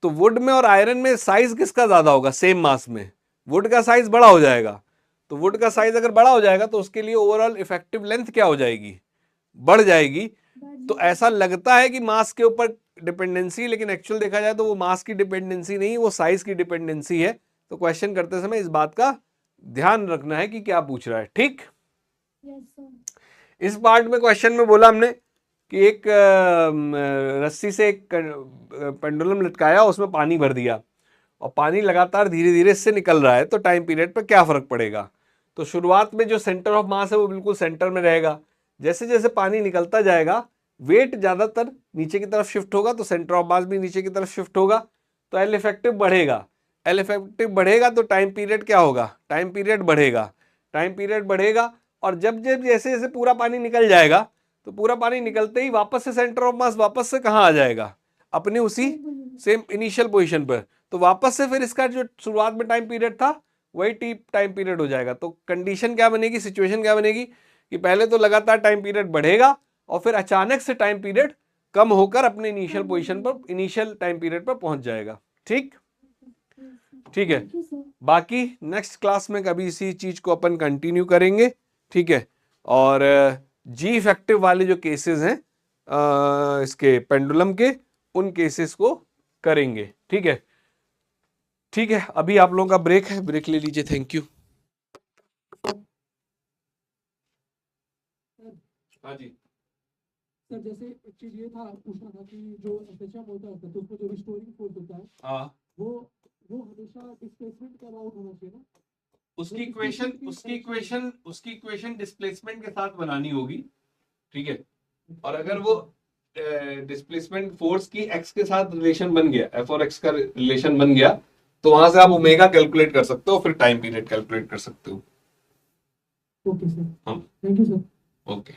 तो वुड में और आयरन में साइज किसका ज्यादा होगा? सेम मास में वुड का साइज बड़ा हो जाएगा। तो वुड का साइज अगर बड़ा हो जाएगा तो उसके लिए ओवरऑल इफेक्टिव लेंथ क्या हो जाएगी? बढ़ जाएगी। तो ऐसा लगता है कि मास के ऊपर डिपेंडेंसी, लेकिन एक्चुअल देखा जाए तो वो मास की डिपेंडेंसी नहीं, वो साइज की डिपेंडेंसी है। तो क्वेश्चन करते समय इस बात का ध्यान रखना है कि क्या पूछ रहा है। ठीक, इस पार्ट में क्वेश्चन में बोला हमने कि एक रस्सी से एक पेंडुलम लटकाया, उसमें पानी भर दिया और पानी लगातार धीरे धीरे इससे निकल रहा है, तो टाइम पीरियड पर क्या फर्क पड़ेगा? तो शुरुआत में जो सेंटर ऑफ मास है वो बिल्कुल सेंटर में रहेगा। जैसे जैसे पानी निकलता जाएगा वेट ज्यादातर नीचे की तरफ शिफ्ट होगा, तो सेंटर ऑफ मास भी नीचे की तरफ शिफ्ट होगा, तो एल इफेक्टिव बढ़ेगा। एल इफेक्टिव बढ़ेगा तो टाइम पीरियड क्या होगा? टाइम पीरियड बढ़ेगा। टाइम पीरियड बढ़ेगा और जब जब जैसे जैसे पूरा पानी निकल जाएगा तो पूरा पानी निकलते ही वापस से सेंटर ऑफ मास वापस से कहाँ आ जाएगा? अपने उसी सेम इनिशियल पोजीशन पर। तो वापस से फिर इसका जो शुरुआत में टाइम पीरियड था वही टाइम पीरियड हो जाएगा। तो कंडीशन क्या बनेगी, सिचुएशन क्या बनेगी कि पहले तो लगातार टाइम पीरियड बढ़ेगा और फिर अचानक से टाइम पीरियड कम होकर अपने इनिशियल पोजीशन पर, इनिशियल टाइम पीरियड पर पहुंच जाएगा। ठीक, ठीक है। बाकी नेक्स्ट क्लास में कभी इसी चीज को अपन कंटिन्यू करेंगे। ठीक है, और जी इफेक्टिव वाले जो केसेस हैं इसके पेंडुलम के, उन केसेस को करेंगे। ठीक है, ठीक है। अभी आप लोगों का ब्रेक है, ब्रेक ले लीजिए। Thank you. हाँ जी सर, जैसे एक चीज ये था पूछना था कि जो एसएचएम होता है तो उसमें जो रिस्टोरिंग फोर्स होता है, हाँ, वो हमेशा डिस्प्लेसमेंट के अबाउट होना चाहिए ना। उसकी इक्वेशन डिस्प्लेसमेंट के साथ बनानी होगी। ठीक है, और अगर वो डिस्प्लेसमेंट फोर्स की एक्स के साथ रिलेशन बन गया, एफ और एक्स का रिलेशन बन गया, तो वहां से आप ओमेगा कैलकुलेट कर सकते हो, फिर टाइम पीरियड कैलकुलेट कर सकते हो। ओके सर, हाँ। Thank you sir. ओके